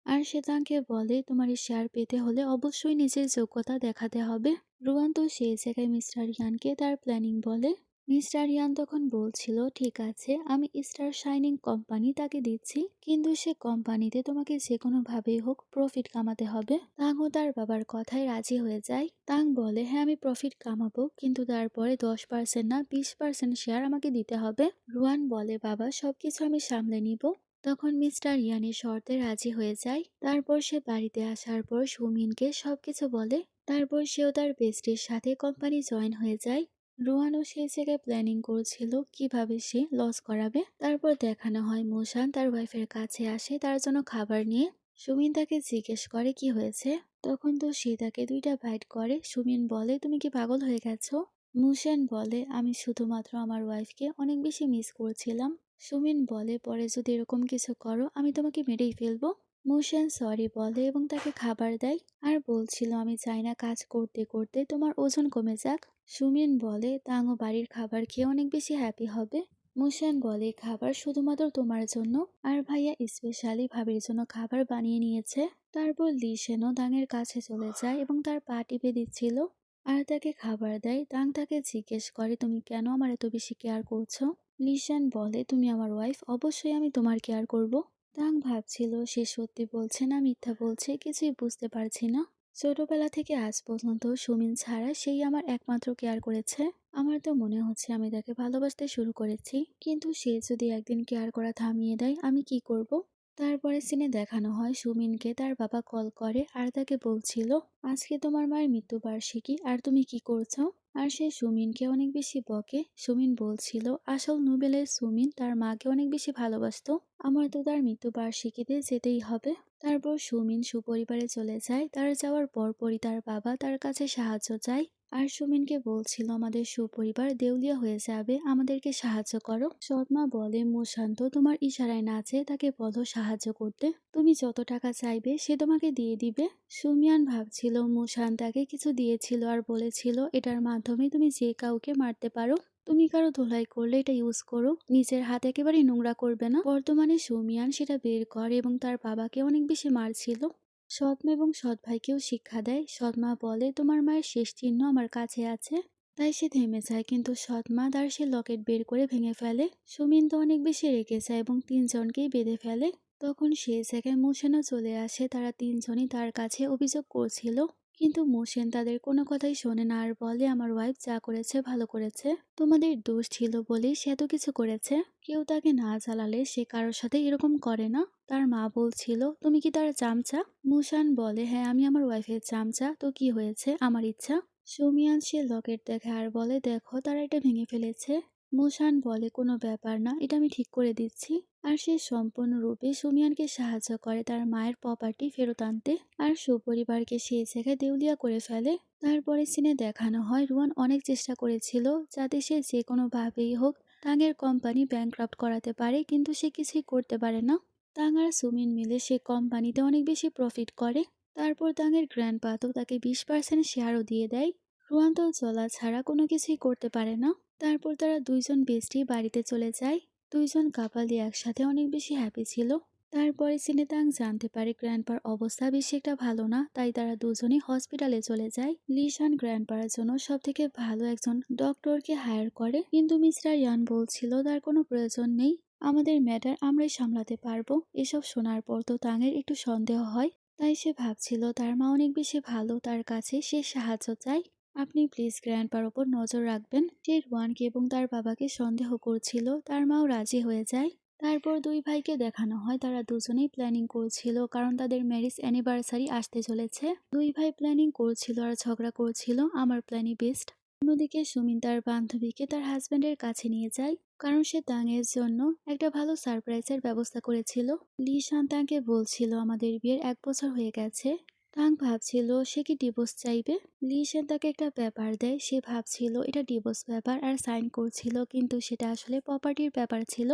আর সে তাংকে বলে তোমার এই শেয়ার পেতে হলে অবশ্যই নিজের যোগ্যতা দেখাতে হবে। রুয়ান তো সেই জায়গায় মিস্টার ইয়ানকে তার প্ল্যানিং বলে। মিস্টার ইয়ান তখন বলছিল ঠিক আছে আমি স্টার শাইনিং কোম্পানি তাকে দিচ্ছি, কিন্তু সে কোম্পানিতে তোমাকে যে কোনো ভাবেই হোক প্রফিট কামাতে হবে। তাংও তার বাবার কথায় রাজি হয়ে যায়। তাং বলে হ্যাঁ আমি প্রফিট কামাবো, কিন্তু তারপরে 10% না 20% শেয়ার আমাকে দিতে হবে। রুয়ান বলে বাবা সবকিছু আমি সামলে নিব। তখন মিস্টার ইয়ানের শর্তে রাজি হয়ে যায়। তারপর সে বাড়িতে আসার পর সুমিনকে সবকিছু বলে। তারপর সেও তার বেস্টির সাথে কোম্পানি জয়েন হয়ে যায়। রুয়ানও সেই জায়গায় প্ল্যানিং করছিল কিভাবে সে লস করাবে। তারপর দেখানো হয় মুশান তার ওয়াইফের কাছে আসে তার জন্য খাবার নিয়ে। সুমিন তাকে জিজ্ঞেস করে কি হয়েছে, তখন তো সে তাকে 2টা বাইট করে। সুমিন বলে তুমি কি পাগল হয়ে গেছো। মুশান বলে আমি শুধুমাত্র আমার ওয়াইফকে অনেক বেশি মিস করছিলাম। সুমিন বলে পরে যদি এরকম কিছু করো আমি তোমাকে মেরেই ফেলবো। মুশান সরি বলে এবং তাকে খাবার দেয় আর বলছিল আমি চাই না কাজ করতে করতে তোমার ওজন কমে যাক। সুমিন বলে তাঙও বাড়ির খাবার খেয়ে অনেক বেশি হ্যাপি হবে। মুশান বলে খাবার শুধুমাত্র তোমার জন্য, আর ভাইয়া স্পেশালি ভাবির জন্য খাবার বানিয়ে নিয়েছে। তারপর লিশেনও তাঙের কাছে চলে যায় এবং তার পা টিপে দিচ্ছিল আর তাকে খাবার দেয়। তাং তাকে জিজ্ঞেস করে তুমি কেন আমার এত বেশি কেয়ার করছো। লিশান বলে তুমি আমার ওয়াইফ, অবশ্যই আমি তোমার কেয়ার করব। তাং ভাবছিল সে সত্যি বলছে না মিথ্যা বলছে, কিছুই বুঝতে পারছি না। ছোটবেলা থেকে আজ পর্যন্ত সুমিন ছাড়া সেই আমার একমাত্র কেয়ার করেছে। আমার তো মনে হচ্ছে আমি তাকে ভালোবাসতে শুরু করেছি, কিন্তু সে যদি একদিন কেয়ার করা থামিয়ে দেয় আমি কি করব। তারপরে সিনে দেখানো হয় সুমিনকে তার বাবা কল করে আর তাকে বলছিল আজকে তোমার মায়ের মৃত্যুবার্ষিকী আর তুমি কি করছো। আর সে সুমিনকে অনেক বেশি বকে। সুমিন বলছিল আসল নোবেলের সুমিন তার মাকে অনেক বেশি ভালোবাসতো, আমার তো তার মৃত্যুবার্ষিকীতে যেতেই হবে। তারপর সুমিন সুপরিবারে চলে যায়। তার যাওয়ার পরপরই তার বাবা তার কাছে সাহায্য চায় আর সুমিনকে বলছিল আমাদের সুপরিবার দেউলিয়া হয়ে যাবে, আমাদেরকে সাহায্য করো। সৎমা বলে মুশান্ত তোমার ইশারায় নাচে, তাকে বলো সাহায্য করতে, তুমি যত টাকা চাইবে সে তোমাকে দিয়ে দিবে। সুমিয়ান ভাবছিল মুশান তাকে কিছু দিয়েছিল আর বলেছিল এটার মাধ্যমে তুমি যে কাউকে মারতে পারো, তুমি কারো ধোলাই করলে এটা ইউজ করো, নিজের হাত একেবারে নোংরা করবে না। বর্তমানে সুমিয়ান সেটা বের করে এবং তার বাবাকে অনেক বেশি মারছিল। সৎমা এবং সৎ ভাইকেও শিক্ষা দেয়। সৎমা বলে তোমার মায়ের শেষ চিহ্ন আমার কাছে আছে। তাই সে থেমে যায়, কিন্তু সৎমা তার সে লকেট বের করে ভেঙে ফেলে। সুমিন তো অনেক বেশি রেগে যায় এবং 3জনকেই বেঁধে ফেলে। তখন সেই জায়গায় মুশানও চলে আসে। তারা 3জনই তার কাছে অভিযোগ করছিল কিন্তু মোশেন তাদের কোনো কথাই শোনে না আর বলে আমার ওয়াইফ যা করেছে ভালো করেছে, তোমাদের দোষ ছিল বলেই সে এত কিছু করেছে। কেউ তাকে না জ্বালালে সে কারোর সাথে এরকম করে না। তার মা বলছিল তুমি কি তার চামচা? মুশান বলে হ্যাঁ আমি আমার ওয়াইফের চামচা, তো কি হয়েছে, আমার ইচ্ছা। সুমিয়ান সে লকেট দেখে আর বলে দেখো তারা এটা ভেঙে ফেলেছে। মুশান বলে কোনো ব্যাপার না, এটা আমি ঠিক করে দিচ্ছি। আর সে সম্পূর্ণরূপে সুমিয়ানকে সাহায্য করে তার মায়ের প্রপার্টি ফেরত আনতে। আর সুপরিবারকে সেই জায়গায় দেউলিয়া করে ফেলে। তারপরে সিনে দেখানো হয় রুয়ান অনেক চেষ্টা করেছিল যাতে সে যে কোনোভাবেই হোক তাঙের কোম্পানি ব্যাংক্রাফট করাতে পারে, কিন্তু সে কিছুই করতে পারে না। তাং আর সুমিন মিলে সে কোম্পানিতে অনেক বেশি প্রফিট করে। তারপর তাঙের গ্র্যান্ডপা তো তাকে 20% শেয়ারও দিয়ে দেয়। রুয়ান তো চলা ছাড়া কোনো কিছুই করতে পারে না। তারপর তারা দুইজন বেস্টি বাড়িতে চলে যায়। দুইজন কাপালি একসাথে অনেক বেশি হ্যাপি ছিল। তারপরে সিনে তাং জানতে পারে গ্র্যান্ডপার অবস্থা বেশি একটা ভালো না, তাই তারা দুজনেই হসপিটালে চলে যায়। লিশান গ্র্যান্ডপার জন্য সব থেকে ভালো একজন ডক্টরকে হায়ার করে, কিন্তু মিস্টার ইয়ান বলছিল তার কোনো প্রয়োজন নেই, আমাদের ম্যাটার আমরাই সামলাতে পারবো। এসব শোনার পর তো তাঙের একটু সন্দেহ হয়, তাই সে ভাবছিল তার মা অনেক বেশি ভালো, তার কাছে সে সাহায্য চায়। আপনি প্লিজ গ্র্যান্ডপার ওপর নজর রাখবেন। সে রুয়ানকে এবং তার বাবাকে সন্দেহ করছিল, তার মাও রাজি হয়ে যায়। তারপর দুই ভাইকে দেখানো হয় তারা দুজনেই প্ল্যানিং করছিল, কারণ তাদের ম্যারেজ অ্যানিভার্সারি আসতে চলেছে। দুই ভাই প্ল্যানিং করছিল আর ঝগড়া করছিল, আমার প্ল্যানই বেস্ট। অন্যদিকে সুমিন তার বান্ধবীকে তার হাজব্যান্ডের কাছে নিয়ে যায়, কারণ সে তাঙের জন্য একটা ভালো সারপ্রাইজের ব্যবস্থা করেছিল। লিশান তাকে বলছিল আমাদের বিয়ের 1 বছর হয়ে গেছে। তাং ভাবছিল সে কি ডিভোর্স চাইবে। লিশান তাকে একটা পেপার দেয়, সে ভাবছিল এটা ডিভোর্স পেপার আর সাইন করছিল, কিন্তু সেটা আসলে প্রপার্টির পেপার ছিল।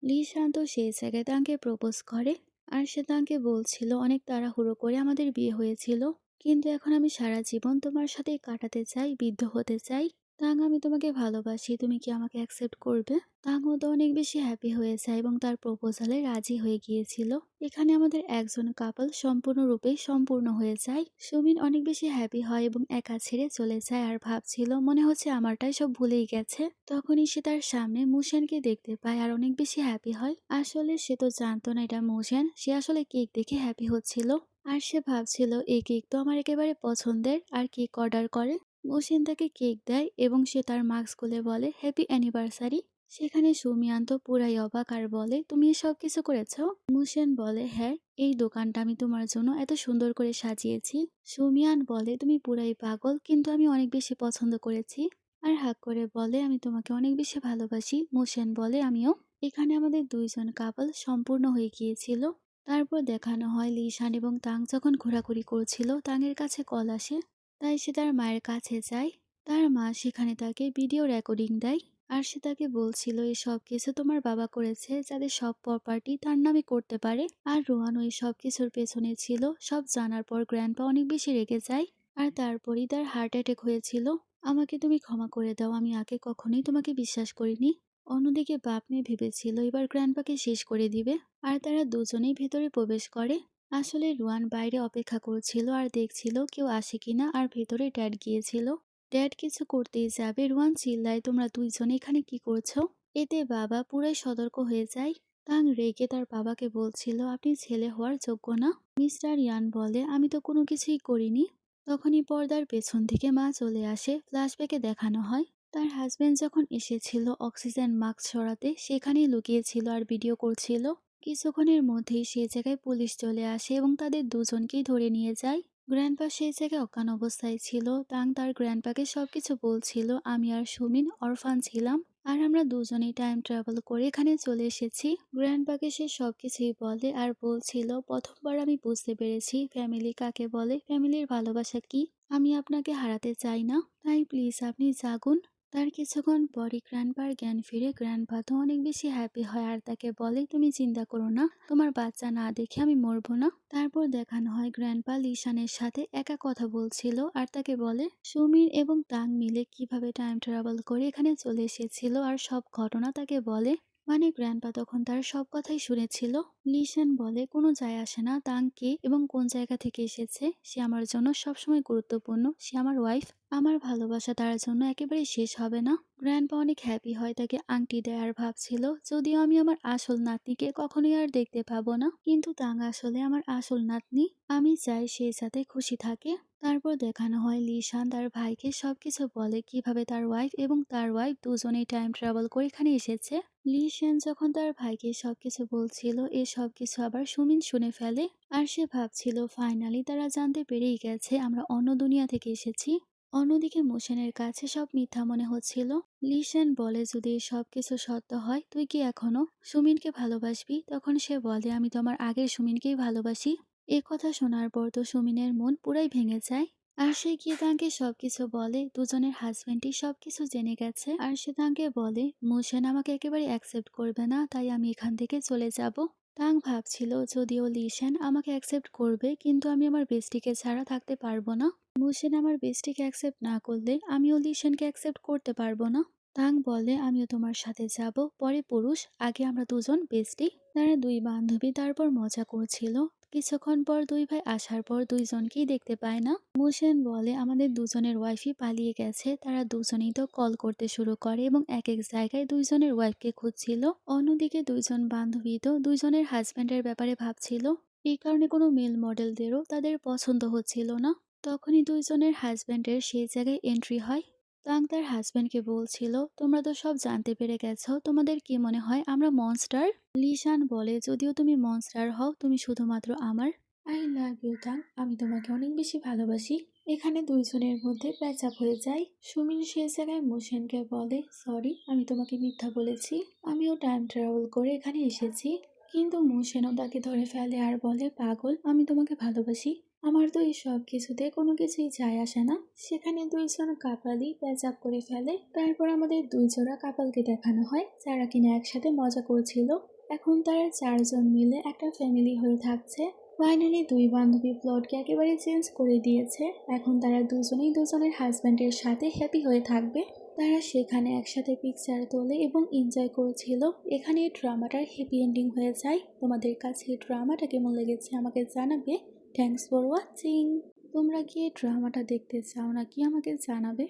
লিশান তো সেই জায়গায় তাকে প্রপোজ করে, আর সে তাকে বলছিল অনেক তাড়াহুড়ো করে আমাদের বিয়ে হয়েছিল, কিন্তু এখন আমি সারা জীবন তোমার সাথেই কাটাতে চাই, বিদ্ধ হতে চাই। তাং আমি তোমাকে ভালোবাসি, তুমি কি আমাকে অ্যাকসেপ্ট করবে? তাংও তো অনেক বেশি হ্যাপি হয়ে যায় এবং তার প্রপোজালে রাজি হয়ে গিয়েছিল। এখানে আমাদের একজন কাপল সম্পূর্ণরূপে সম্পূর্ণ হয়ে যায়। সুমিন অনেক বেশি হ্যাপি হয় এবং একা ছেড়ে চলে যায় আর ভাবছিল মনে হচ্ছে আমারটাই সব ভুলেই গেছে। তখনই সে তার সামনে মুশানকে দেখতে পায় আর অনেক বেশি হ্যাপি হয়। আসলে সে তো জানতো না এটা মুশান, সে আসলে কেক দেখে হ্যাপি হচ্ছিল। আর সে ভাবছিল এই কেক তো আমার একেবারে পছন্দের, আর কেক অর্ডার করে। মুশিন তাকে কেক দেয় এবং সে তার মাস্ক খুলে বলে হ্যাপি অ্যানিভার্সারি। সেখানে সুমিয়ান তো পুরাই অবাক আর বলে তুমি এসব কিছু করেছো? মুশিয়ান বলে হ্যাঁ, এই দোকানটা আমি তোমার জন্য এত সুন্দর করে সাজিয়েছি। সুমিয়ান বলে তুমি পুরাই পাগল, কিন্তু আমি অনেক বেশি পছন্দ করেছি। আর হাক করে বলে আমি তোমাকে অনেক বেশি ভালোবাসি। মুশিয়ান বলে আমিও। এখানে আমাদের দুইজন কাপল সম্পূর্ণ হয়ে গিয়েছিল। তারপর দেখানো হয় লিশান এবং তাং যখন ঘোরাঘুরি করছিল তাঙের কাছে কল আসে, তাই সে তার মায়ের কাছে যায়। তার মা সেখানে তাকে ভিডিও রেকর্ডিং দেয়, আর সে তাকে বলছিল এই সব কিছু তোমার বাবা করেছে যাতে সব প্রপার্টি তার নামে করতে পারে। আর রোহান ওই সব কিছুর পেছনে ছিল। সব জানার পর গ্র্যান্ডপা অনেক বেশি রেগে যায়, আর তারপরই তার হার্ট অ্যাটাক হয়েছিল। আমাকে তুমি ক্ষমা করে দাও, আমি আগে কখনোই তোমাকে বিশ্বাস করিনি। অন্যদিকে বাপ মেয়ে ভেবেছিল এবার গ্র্যান্ডপাকে শেষ করে দিবে, আর তারা দুজনেই ভেতরে প্রবেশ করে। আসলে রুয়ান বাইরে অপেক্ষা করছিল আর দেখছিল কেউ আসে কিনা, আর ভেতরে ড্যাড গিয়েছিল। ড্যাড কিছু করতেই যাবে, রুয়ান চিল্লায় তোমরা দুইজনে এখানে কি করছো? এতে বাবা পুরাই সতর্ক হয়ে যায়। তাং রেগে তার বাবাকে বলছিল আপনি ছেলে হওয়ার যোগ্য না। মিস্টার ইয়ান বলে আমি তো কোনো কিছুই করিনি। তখনই পর্দার পেছন থেকে মা চলে আসে, ফ্ল্যাশব্যাকে দেখানো হয় তার হাজবেন্ড যখন এসেছিল অক্সিজেন মাস্ক সরাতে সেখানেই লুকিয়েছিল আর ভিডিও করছিল। কিছুক্ষণের মধ্যেই সেই জায়গায় পুলিশ চলে আসে এবং তাদের দুজনকেই ধরে নিয়ে যায়। গ্র্যান্ডপা সেই জায়গায় অজ্ঞান অবস্থায় ছিল। তাং তার গ্র্যান্ডপাকে সবকিছু বলছিল আমি আর সুমিন অরফান ছিলাম, আর আমরা দুজনেই টাইম ট্রাভেল করে এখানে চলে এসেছি। গ্র্যান্ডপাকে সে সবকিছুই বলে আর বলছিল প্রথমবার আমি বুঝতে পেরেছি ফ্যামিলি কাকে বলে, ফ্যামিলির ভালোবাসা কি। আমি আপনাকে হারাতে চাই না, তাই প্লিজ আপনি জাগুন। তার কিছুক্ষণ পরই গ্র্যান্ডপার জ্ঞান ফিরে। গ্র্যান্ডপা তো অনেক বেশি হ্যাপি হয় আর তাকে বলে তুমি চিন্তা করো না, তোমার বাচ্চা না দেখে আমি মরবো না। তারপর দেখানো হয় গ্র্যান্ডপা লিশানের সাথে একা কথা বলছিল আর তাকে বলে সুমির এবং তাং মিলে কিভাবে টাইম ট্রাভেল করে এখানে চলে এসেছিল আর সব ঘটনা তাকে বলে। মানে গ্র্যান্ডপা তখন তার সব কথাই শুনেছিল। লিশান বলে কোনো যায় আসে না তাং কে এবং কোন জায়গা থেকে এসেছে, সে আমার জন্য সবসময় গুরুত্বপূর্ণ, সে আমার ওয়াইফ। আমার ভালোবাসা তার জন্য একেবারে শেষ হবে না। গ্র্যান্ডপা অনেক হ্যাপি হয়, তাকে আংটি দেয় আর ভাবছিল যদিও আমি আমার আসল নাতনিকে কখনোই আর দেখতে পাবো না, কিন্তু তাং আসলে আমার আসল নাতনি। আমি চাই সে যাতে খুশি থাকে। তারপর দেখানো হয় লিশান তার ভাইকে সবকিছু বলে কিভাবে তার ওয়াইফ এবং তার ওয়াইফ দুজনেই টাইম ট্রাভেল করে এখানে এসেছে। লিশান যখন তার ভাইকে সবকিছু বলছিল এ সবকিছু আবার সুমিন শুনে ফেলে। আর সে ভাবছিল ফাইনালি তারা জানতে পেরেই গেছে আমরা অন্য দুনিয়া থেকে এসেছি। অন্যদিকে মোশনের কাছে সব মিথ্যা মনে হচ্ছিল। লিশান বলে যদি এই সবকিছু সত্য হয় তুই কি এখনো সুমিনকে ভালোবাসবি? তখন সে বলে আমি তো আমার আগের সুমিনকেই ভালোবাসি। এ কথা শোনার পর তো সুমিনের মন পুরাই ভেঙে যায়। আর সে গিয়ে তাকে সবকিছু বলে দুজনের হাজবেন্ডই সবকিছু জেনে গেছে। আর সে তাকে বলে মোশন আমাকে একেবারে অ্যাকসেপ্ট করবে না, তাই আমি এখান থেকে চলে যাব। তাং ভাবছিল যদিও লিশান আমাকে অ্যাকসেপ্ট করবে কিন্তু আমি আমার বেস্টিকে ছাড়া থাকতে পারবো না। মোশন আমার বেস্টিকে অ্যাকসেপ্ট না করলে আমিও লিশানকে অ্যাকসেপ্ট করতে পারবো না। তাং বলে আমিও তোমার সাথে যাব, পরে পুরুষ, আগে আমরা দুজন বেস্টি। তারা দুই বান্ধবী তারপর মজা করছিল। কিছুক্ষণ পর দুই ভাই আসার পর দুইজনকেই দেখতে পায় না। মোশন বলে আমাদের দুজনের ওয়াইফই পালিয়ে গেছে। তারা দুজনেই তো কল করতে শুরু করে এবং এক এক জায়গায় দুইজনের ওয়াইফকে খুঁজছিল। অন্যদিকে দুইজন বান্ধবী তো দুইজনের হাজব্যান্ডের ব্যাপারে ভাবছিল। এই কারণে কোনো মেল মডেলদেরও তাদের পছন্দ হচ্ছিল না। তখনই দুইজনের হাজব্যান্ডের সেই জায়গায় এন্ট্রি হয়। তাং তার হাজব্যান্ডকে বলছিল তোমরা তো সব জানতে পেরে গেছো, তোমাদের কি মনে হয় আমরা মনস্টার? লিশান বলে যদিও তুমি মনস্টার হও তুমি শুধুমাত্র আমার। আই লাভ ইউ তাং, আমি তোমাকে অনেক বেশি ভালোবাসি। এখানে দুইজনের মধ্যে প্যাচাপ হয়ে যায়। সুমিন সে জায়গায় মোশনকে বলে সরি আমি তোমাকে মিথ্যা বলেছি, আমিও টাইম ট্রাভেল করে এখানে এসেছি। কিন্তু মোশনও তাকে ধরে ফেলে আর বলে পাগল, আমি তোমাকে ভালোবাসি, আমার তো এই সব কিছুতে কোনো কিছুই যায় আসে না। সেখানে দুইজন কাপালই প্যাচাপ করে ফেলে। তারপর আমাদের দুই জোড়া কাপালকে দেখানো হয় যারা কিনা একসাথে মজা করছিল। এখন তারা চারজন মিলে একটা ফ্যামিলি হয়ে থাকছে। ফাইনালি দুই বান্ধবী প্লটকে একেবারে চেঞ্জ করে দিয়েছে। এখন তারা দুজনেই দুজনের হাজব্যান্ডের সাথে হ্যাপি হয়ে থাকবে। তারা সেখানে একসাথে পিকচার তোলে এবং এনজয় করেছিল। এখানে এই ড্রামাটার হ্যাপি এন্ডিং হয়ে যায়। তোমাদের কাছে এই ড্রামাটা কেমন লেগেছে আমাকে জানাবে। Thanks for watching. তোমরা কি এই ড্রামাটা দেখতে চাও নাকি আমাকে জানাবে।